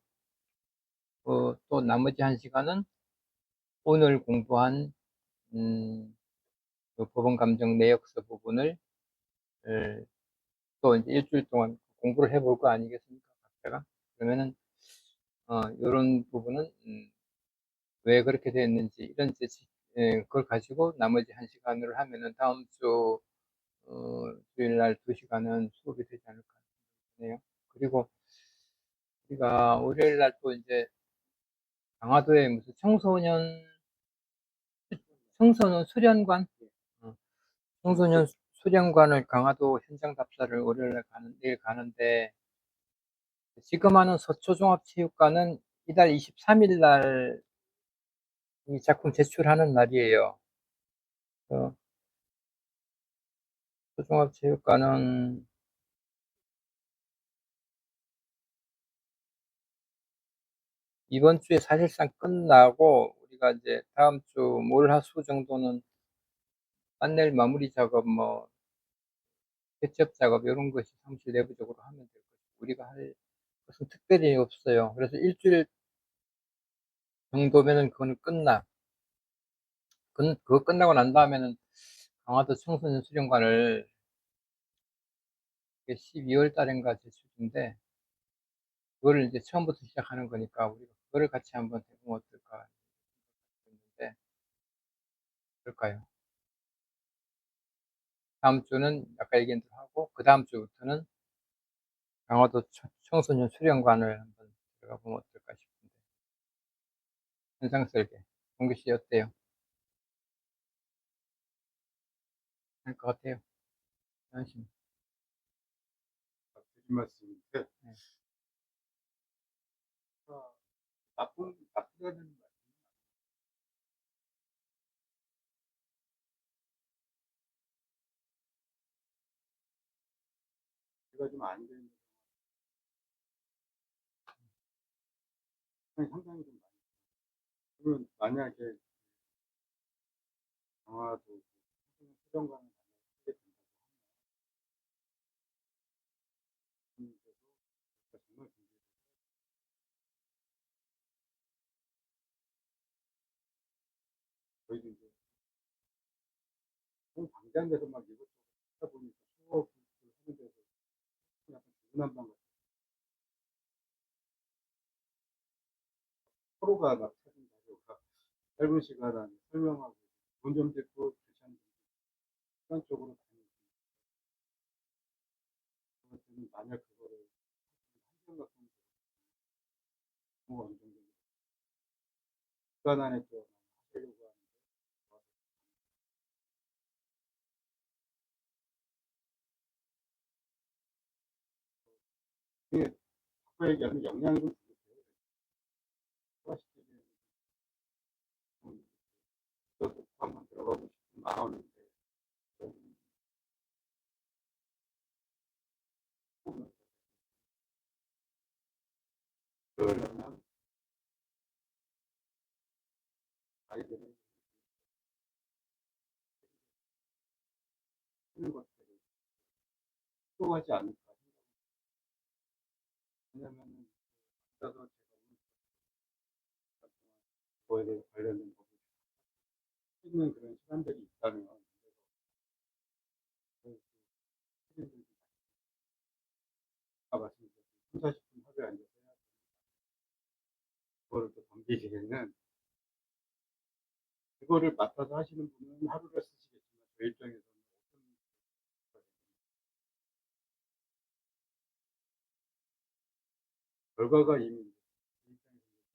또 나머지 1 시간은 오늘 공부한 음 그 법원 감정 내역서 부분을 또 인제 1 주일 동안 공부를 해볼 거 아니겠습니까, 각자가. 그러면은 요런 부분은 왜 그렇게 됐는지 이런 이제 그걸 가지고 나머지 1 시간을 하면은 다음 주 주일 날 2 시간은 수업이 되지 않을까 싶네요. 그리고 우리가 월요일 날 또 인제 강화도에 무슨 청소년 수련관, 어 청소년 수련관을 강화도 현장 답사를 월요일 날 내일 가는데, 지금 하는 서초종합체육관은 이달 23일 날 이 작품 제출하는 날이에요. 어 서초종합체육관은 이번 주에 사실상 끝나고 우리가 이제 다음 주 월, 화, 수 정도는 판넬 마무리 작업 뭐 배치업 작업 요런 것이 사무실 내부적으로 하면 될 것이고, 우리가 할 것은 특별히 없어요. 그래서 1 주일 정도면은 그거는 끝나. 그거 끝나고 난 다음에는 강화도 청소년 수련관을 이게 12월 달인가 제출인데, 그거를 이제 처음부터 시작하는 거니까 우리가 그거를 같이 한번 해 보면 어떨까 했는데, 어떨까요? 다음 주는 아까 얘기한 대로 하고 그다음 주부터는 강화도 청소년 수련관을 한번 들어가 보면 어떨까 싶은데, 현상 설계. 동규 씨 어때요? 할 것 같아요? 현신 드린 말씀인데 네. 나쁘다는 말 제가 좀 안 되는 상당히 좀 많이 그러면 만약에 강화도 수정관을 하게 된다고 하면 정말 저희도 이제 너무 방대한 데서 막 이것저것 하다 보니까 수업을 하는 데서 약간 중구난방 같은 서로가 막 찾은 자료가 짧은 시간 안에 설명하고 좋은 점도 있고 괜찮은 점도 있고 시간적으로 다니는 만약 그거를 한 시간 같은 거 어느 정도 시간 안에 또 하려고 하는데 이게 바꿔 얘기하면 영향이 좀 부족해요. 소화시키기에는 또 한번 들어가고 싶은 마음인데 좀 보면 그러려면 아이들이 하는 것들을 필요하지 않을까. 왜냐면은 아까도 제가 그거에 대해 관련된 법을 읽는 그런 시간들이 있다면 그래서 학생들이 아까 말씀드렸던 3, 40분 하루에 앉아서 해야 되는 그거를 또 덤비기에는 그거를 맡아서 하시는 분은 하루를 쓰시겠지만 저희 입장에서는 어떤 결과가 이미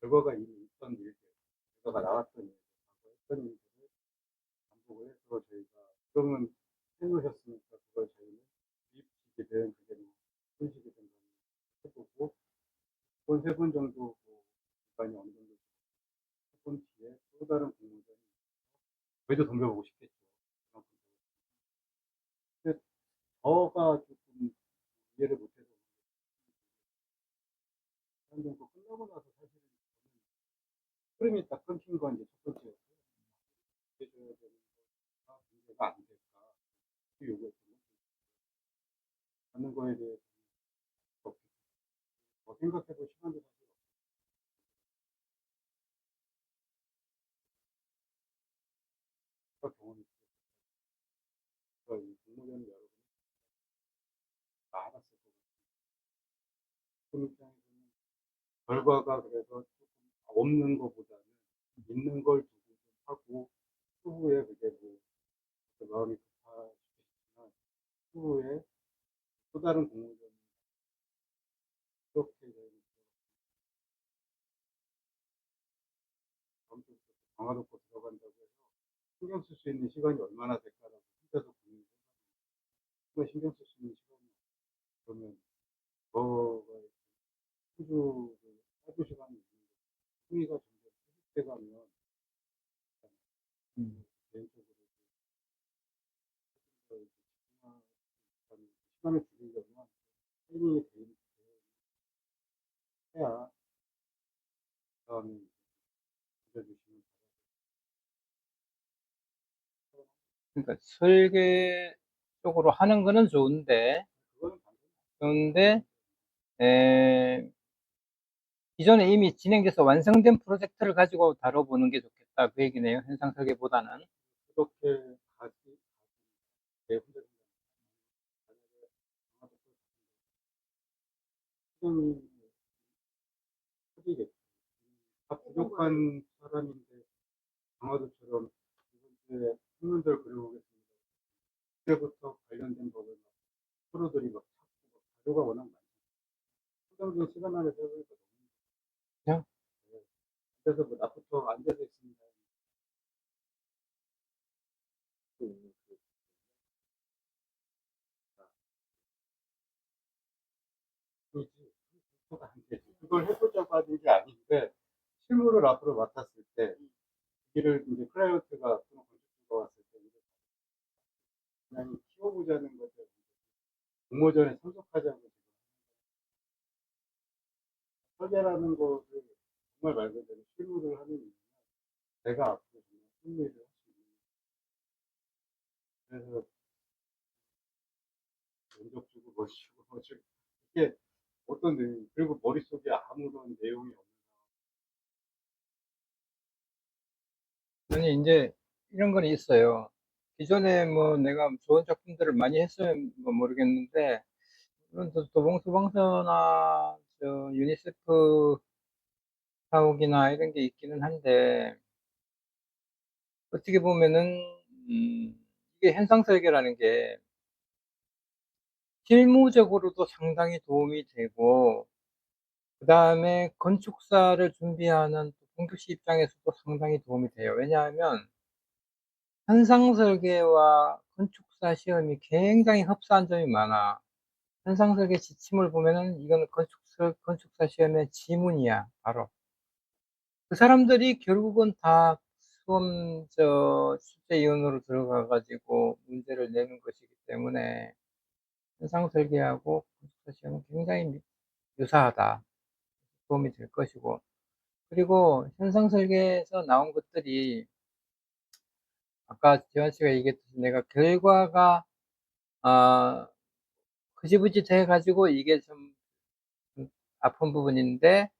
결과가 이미 있던 일들, 결과가 나왔던 일들, 과거 했던 일들을 반복을 해서 저희가 그러면 해놓으셨으니까 그걸 저희는 주입식이든 그게 뭐 손식이든 해보고 한 3번 정도 기간이 어느 정도 해본 뒤에 또 다른 공모전이 저희도 덤벼보고 싶겠죠. 근데 저가 조금 이해를 못해서 한 정도 끝나고 나서 사실은 흐름이 딱 끊긴 건 이제 첫 번째였어요. 해줘야 되는 거가 문제가 안 될까 요구했던 하는 거에 대해서 더 생각해볼 시간도 사실 없어서 경험이 있어요. 이 공모전 여러분 다 알았을 것 같아요. 그 입장에서는 결과가 그래서 조금 없는 것보다는 있는 걸 두고 좀 하고 후에 그게 뭐 마음이 급하시겠지만 후에 또 다른 공모전 이렇게 되는 다음 주부터 강화도고 들어간다고 해서 신경 쓸 수 있는 시간이 얼마나 될까라고 혼자서 고민을 해서 신경 쓸 수 있는 시간이 그러면 저가 한주를 짧은 시간이 있는데 흥미가 점점 회복돼 가면 개인적으로 시간을 줄이려면 회의에 해야 그다음에 알려주시면 그러니까 설계 쪽으로 하는 거는 좋은데, 그거는 그런데 기존에 이미 진행돼서 완성된 프로젝트를 가지고 다뤄보는 게 좋겠다 그 얘기네요. 현상 설계보다는. 그렇게 가지 내 혼자 만약에 시간이 커지겠죠. 다 부족한 사람인데 강화도처럼 이번 주에 학문들 그려오겠습니다. 그때부터 관련된 법을 막 프로들이 막 찾고 막 자료가 워낙 많아요. 한정된 시간 안에 해보니까 너무 그냥 힘들어요. 그래서 뭐 나부터 앉아서 있습니다. 그지 그거가 안 되지. 그걸 해보자고 하는 게 아닌데 실무를 앞으로 맡았을 때 일을 이제 클라이언트가 또는 건축주가 왔을 때 이제 그냥 키워보자는 거죠. 공모전에 참석하자고 지금 설계라는 거를 정말 말 그대로 실무를 하는 이유는 내가 앞으로 정말 흥미를 할 수 있는. 그래서 면접 주고 뭐 주고 뭐 주고 이게 어떤 내용, 그리고 머릿속에 아무런 내용이 없는. 아니, 이제 이런 건 있어요. 기존에 뭐 내가 좋은 작품들을 많이 했으면 뭐 모르겠는데, 물론 또 도봉수방서나 저 유니세프 사옥이나 이런 게 있기는 한데, 어떻게 보면은, 이게 현상설계라는 게 실무적으로도 상당히 도움이 되고, 그 다음에 건축사를 준비하는 본교씨 입장에서도 상당히 도움이 돼요. 왜냐하면 현상설계와 건축사 시험이 굉장히 흡사한 점이 많아. 현상설계 지침을 보면은 이거는 건축사 시험의 지문이야, 바로. 그 사람들이 결국은 다 출제위원으로 들어가가지고 문제를 내는 것이기 때문에 현상설계하고 건축사 시험은 굉장히 유사하다. 도움이 될 것이고. 그리고 현상설계에서 나온 것들이 아까 재환 씨가 얘기했듯이 내가 결과가 아, 흐지부지 돼가지고 이게 좀 아픈 부분인데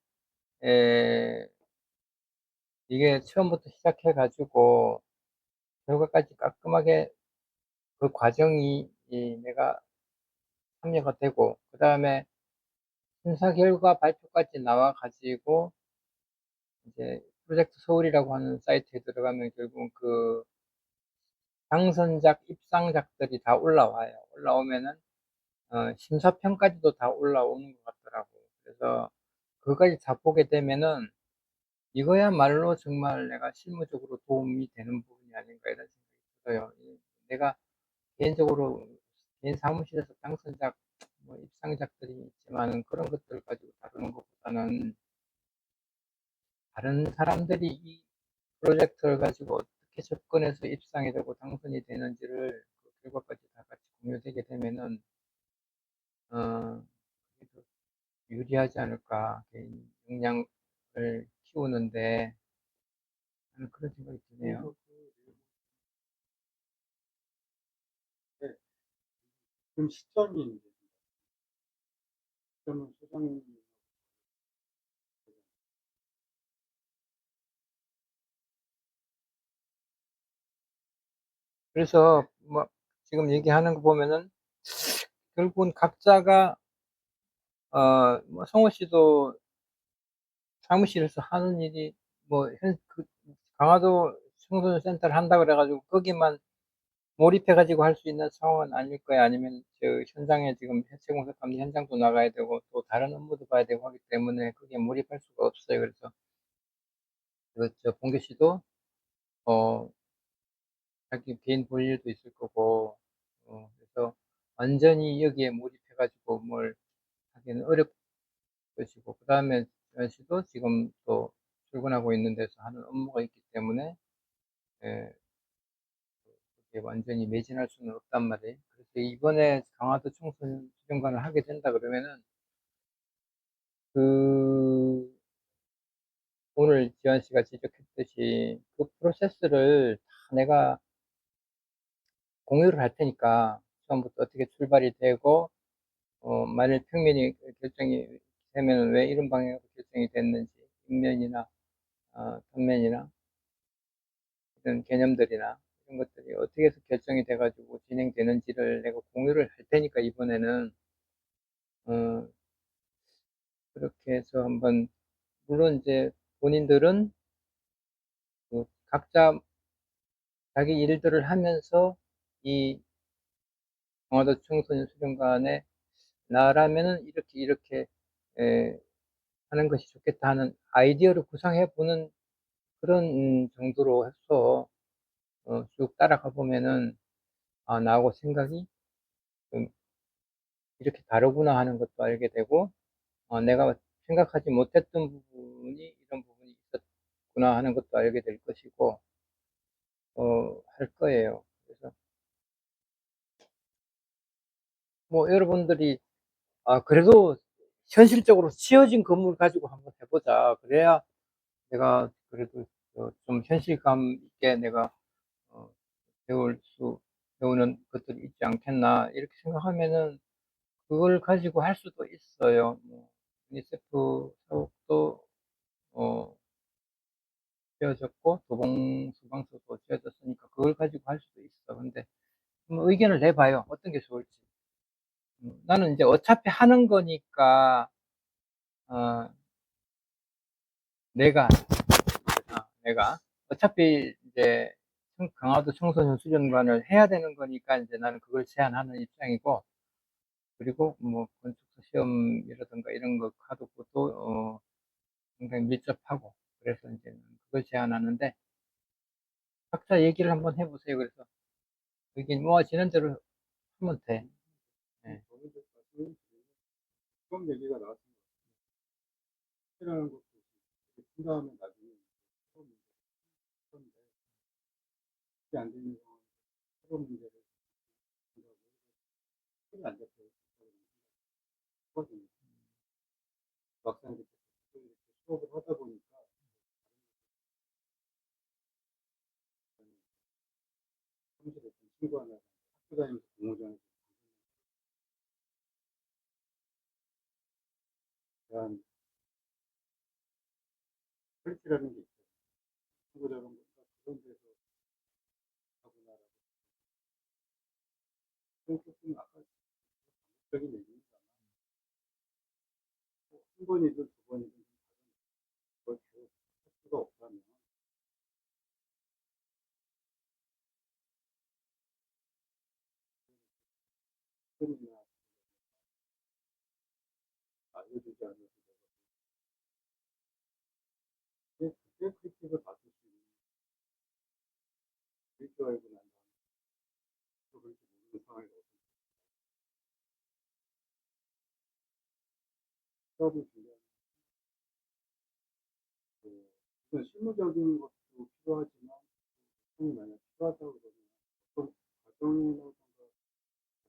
이게 처음부터 시작해가지고 결과까지 깔끔하게 그 과정이 내가 참여가 되고 그 다음에 심사 결과 발표까지 나와가지고 이제 프로젝트 서울이라고 하는 사이트에 들어가면 결국 그 당선작, 입상작들이 다 올라와요. 올라오면은 심사평까지도 다 올라오는 것 같더라고. 그래서 그거까지 다 보게 되면은 이거야말로 정말 내가 실무적으로 도움이 되는 부분이 아닌가 이런 생각이 들어요. 내가 개인적으로 개인 사무실에서 당선작, 뭐 입상작들이 있지만은 그런 것들 가지고 다루는 것보다는 다른 사람들이 이 프로젝트를 가지고 어떻게 접근해서 입상이 되고 당선이 되는지를 그 결과까지 다 같이 공유되게 되면은 어, 유리하지 않을까 개인 역량을 키우는데 하는 그런 생각이 드네요. 네, 지금 시점이 이제 시점은 소장님. 그래서 뭐 지금 얘기하는 거 보면은 결국은 각자가 뭐 성호 씨도 사무실에서 하는 일이 뭐 강화도 청소년 센터를 한다 그래가지고 거기만 몰입해가지고 할 수 있는 상황은 아닐 거야. 아니면 저 현장에 지금 해체 공사 감리 현장도 나가야 되고 또 다른 업무도 봐야 되고 하기 때문에 거기에 몰입할 수가 없어요. 그래서 저 봉규 씨도 어 자기 개인 볼 일도 있을 거고 그래서 완전히 여기에 몰입해가지고 뭘 하기는 어렵 것이고 그 다음에 지현 씨도 지금 또 출근하고 있는 데서 하는 업무가 있기 때문에 예, 그게 완전히 매진할 수는 없단 말이에요. 그래서 이번에 강화도 청소년 수련관을 하게 된다 그러면은 그 오늘 지현 씨가 지적했듯이 그 프로세스를 다 내가 공유를 할 테니까 처음부터 어떻게 출발이 되고 만일 평면이 결정이 되면 왜 이런 방향으로 결정이 됐는지 윗면이나 뒷면이나 이런 개념들이나 이런 것들이 어떻게 해서 결정이 돼가지고 진행되는지를 내가 공유를 할 테니까 이번에는 어, 그렇게 해서 한번 물론 이제 본인들은 그 각자 자기 일들을 하면서 이 강화도 청소년 수련관에 나라면은 이렇게 에, 하는 것이 좋겠다 하는 아이디어를 구상해 보는 그런 정도로 해서 쭉 따라가 보면은 나하고 생각이 좀 이렇게 다르구나 하는 것도 알게 되고 내가 생각하지 못했던 부분이 이런 부분이 있었구나 하는 것도 알게 될 것이고 할 거예요. 그래서 뭐 여러분들이 그래도 현실적으로 치어진 건물 가지고 한번 해보자. 그래야 내가 그래도 좀 현실감 있게 내가 어, 배우는 것들이 있지 않겠나 이렇게 생각하면은 그걸 가지고 할 수도 있어요. 뭐 유니세프 사업도 지어졌고 도봉 수방소도 지어졌으니까 그걸 가지고 할 수도 있어. 근데 뭐 의견을 내봐요. 어떤 게 좋을지. 나는 이제 어차피 하는 거니까 어, 내가 내가 어차피 이제 강화도 청소년 수련관을 해야 되는 거니까 이제 나는 그걸 제안하는 입장이고, 그리고 뭐 건축사 시험이라든가 이런 거 하도 것도 굉장히 밀접하고, 그래서 이제 그걸 제안하는데 각자 얘기를 한번 해보세요. 그래서 의견 모아지는 대로 하면 돼. 네. 저는 이제 사실 그런 얘기가 나왔습니다. 라는 것도 큰 다음에 나중에 새로운 문제를 풀었는데 그게 안 되는 상황에서 새로운 문제를 준다고 해서 안 잡혀요. 거든요. 막상 이렇게 수업을 하다 보니까 사무실에 있던 친구 하나 학교 다니면서 공모전에 대한 퀄리티라는 게 있어요. 친구 저런 거 그런 데서 하구나라고. 그건 조금 아까 적인 얘기니까 한 번이든 두 번이든 그걸 계속 할 수가 없다면 시간이나 알려주지 않아서 그때 크리틱을 받을 수 있는 줄 알고 난 다음에 또 그렇게 모르는 상황이 어떤 수업을 준비하는 어떤 실무적인 것도 필요하지만 보통이 만약 필요하다고 그러면 어떤 과정이라든가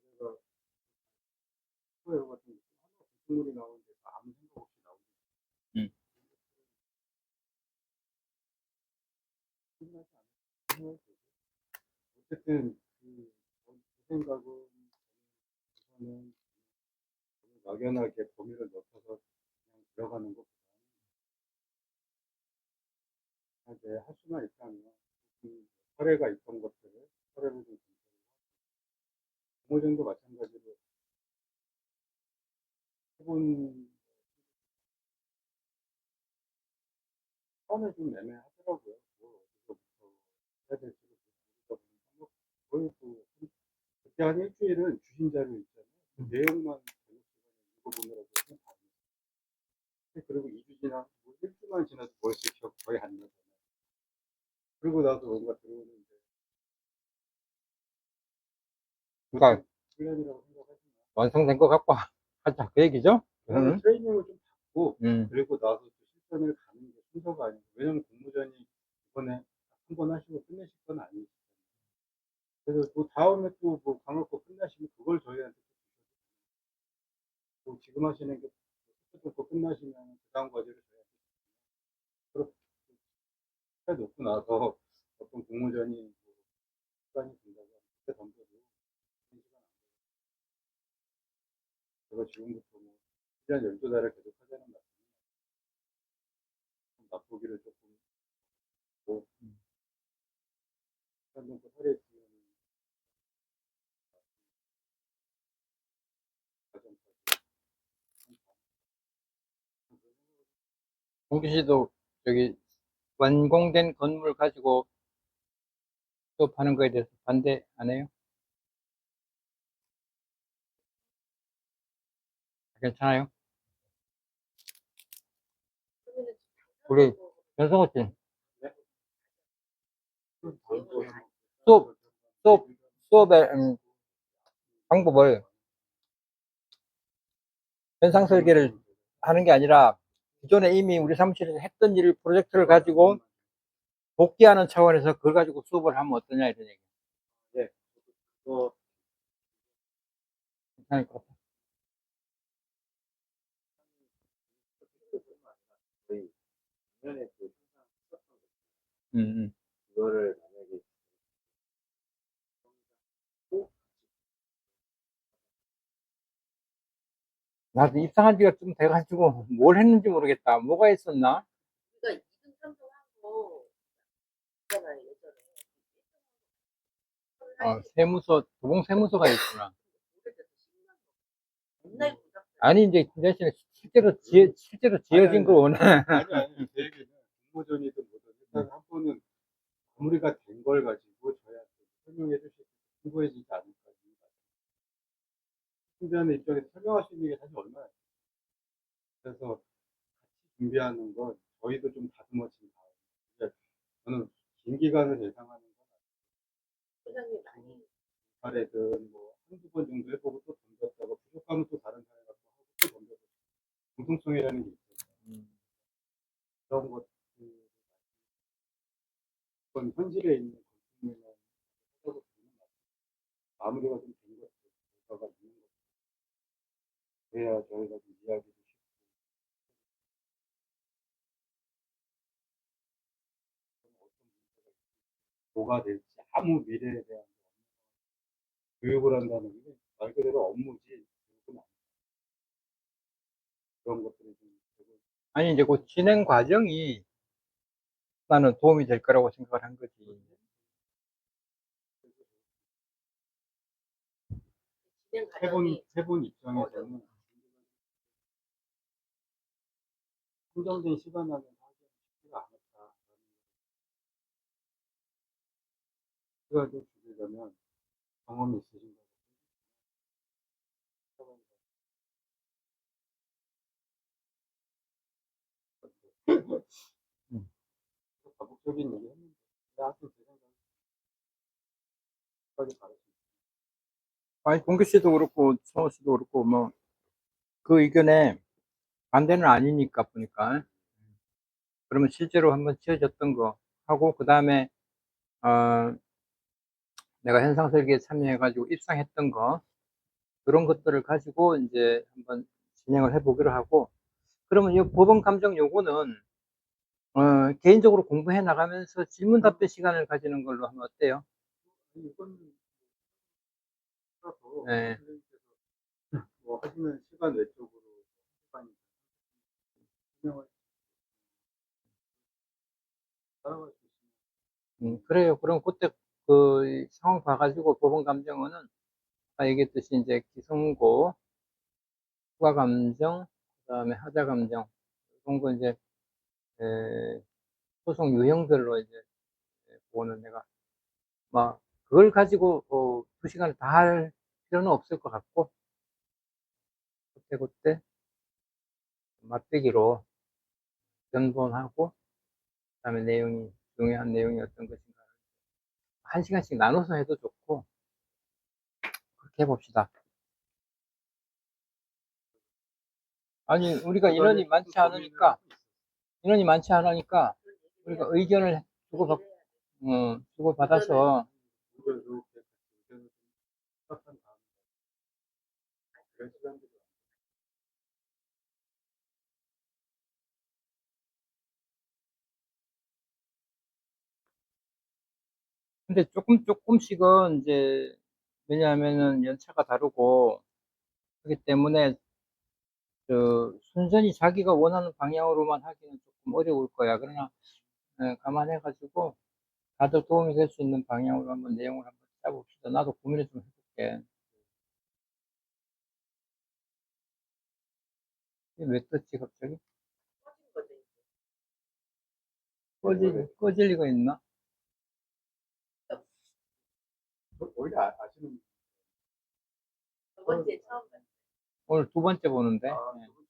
과제가 소외 같은 게 하나 구조물이 나오는데 아무 생각 없이 나오는 음. 충분하지 않아요. 어쨌든 제 생각은 우선은 막연하게 범위를 넓혀서 그냥 들어가는 것보다 이제 할 수만 있다면 사례가 있던 것들을 사례를 좀 공모전도 마찬가지로 해본 처음에 좀 애매하더라고요. 뭘 어디서부터 해야 될지를 모르다 보니까 거의 그때 한 일주일은 주신 자료 있잖아요. 그 내용만 저녁 시간에 읽어보느라고 좀 봤는데 그리고 2주 지나 뭐 1주만 지나도 벌써 기억 거의 안 나잖아요. 그러고 나서 뭔가 들어오는데 그러니까 훈련이라고 생각하시나요? 완성된 것 같고 하자 그 얘기죠? 저는 트레이닝을 좀 받고 음. 그리고 나서 또 실전을 가는 게 순서가 아니고 왜냐면 공모전이 이번에 한 번 하시고 끝내실 건 아니시잖아요. 그래서 또 다음에 또 뭐 강을 거 끝나시면 그걸 저희한테 또 지금 하시는 게 또 끝나시면 그 다음 과제를 저희한테 그렇게 해놓고 나서 어떤 공모전이 뭐 시간이 된다고 하면 그때 덤벼도 한 시간 안 돼요. 제가 지금부터 뭐 1년 12달을 계속 하자는 말씀 맛보기를 조금 뭐 시간 정도 할애했으면 과정까지 홍기 씨도 저기 완공된 건물 가지고 수업하는 거에 대해서 반대 안 해요? 괜찮아요? 그러면은 우리 변성호 씨 내용을 다 수업 수업의 방법을 현상 설계를 하는 게 아니라 기존에 이미 우리 사무실에서 했던 일 프로젝트를 가지고 복귀하는 차원에서 그걸 가지고 수업을 하면 어떠냐 이런 얘기. 네, 그거 괜찮을 것 같아. 뿐만 아니라 저희 작년에 그 음. 그거를 만약에 꼭 나도 입상한 지가 좀 돼가지고 뭘 했는지 모르겠다. 뭐가 있었나? 우리가 2등, 3등 한거 있잖아요, 예전에. 세무서, 도봉세무서가 있구나. 오래돼서 10년 맨날 부탁. 아니, 이제 그 대신에 실제로 지어진 걸 원해. 아니, 제 얘기는 공모전이든 뭐든 일단 한 번은 마무리가 된 걸 가지고 저희한테 설명해 주시고 홍보해 주지 않을까. 준비하는 입장에서 설명할 수 있는 게 사실 얼마나 있어요. 그래서 같이 준비하는 건 저희도 좀 다듬어진 다음에 그러니까 저는 긴 기간을 예상하는 건 회장님 많이 달에든 뭐 한두 번 정도 해보고 또 던졌다가 부족하면 또 다른 사례 갖고 하고 또 던져보고 공통성이라는 게 있어요. 그런 것들 그건 현실에 있는 공통이나 하다고 보는 것 같아요. 마무리가 좀 된 것들 결과가 있는 것 그래야 저희가 좀 이야기도 쉽고 어떤 문제가 뭐가 될지 아무 미래에 대한 교육을 한다는 게 말 그대로 업무지 교육은 아니에요. 그런 것들이 좀 되고 아니, 이제 그 진행 과정이 나는 도움이 될 거라고 생각을 한 거지. 진행 해본 과정이 해본 입장에서는 한정된 시간 안에 하기는 쉽지가 않았다. 시간을 줄이려면 경험이 있으신 거고 음. 가복적인 얘기 했는데 하여튼 제 생각까지 가르치고 아니, 동규 씨도 그렇고, 성호 씨도 그렇고, 뭐, 그 의견에 반대는 아니니까 보니까. 그러면 실제로 한번 지어졌던 거 하고, 그 다음에, 내가 현상 설계에 참여해가지고 입상했던 거, 그런 것들을 가지고 이제 한번 진행을 해보기로 하고, 그러면 이 법원 감정 요거는, 개인적으로 공부해 나가면서 질문 답변 시간을 가지는 걸로 하면 어때요? 이건 따라서 네. 선생님께서 뭐 하시는 시간 외적으로 시간이 설명을 따라갈 수 있으면 그래요. 그럼 그때 그 상황 봐가지고 법원 감정은 아까 얘기했듯이 이제 기성고, 후가 감정, 그다음에 하자 감정, 이런 거 이제 에, 소송 유형별로 이제 보는 내가 막 그걸 가지고 2시간을 다 할 필요는 없을 것 같고 그때 맛배기로 견본하고 그다음에 내용이 중요한 내용이 어떤 것인가 1시간씩 나눠서 해도 좋고 그렇게 해봅시다. 아니 우리가 인원이 많지 않으니까 우리가 의견을 주고받아서 의견도 의견을 수합한 다음에 그런 시간들이 근데 조금씩은 이제 왜냐하면은 연차가 다르고 그렇기 때문에 순전히 자기가 원하는 방향으로만 하기는 조금 어려울 거야. 그러나 감안해가지고 다들 도움이 될 수 있는 방향으로 한번 내용을 한번 짜봅시다. 나도 고민을 좀 해볼게. 이게 왜 떴지 갑자기? 꺼질 리가 있나? 원래 아시는 저번주에 처음 봤어요. 오늘 두 번째 보는데. 아, 예.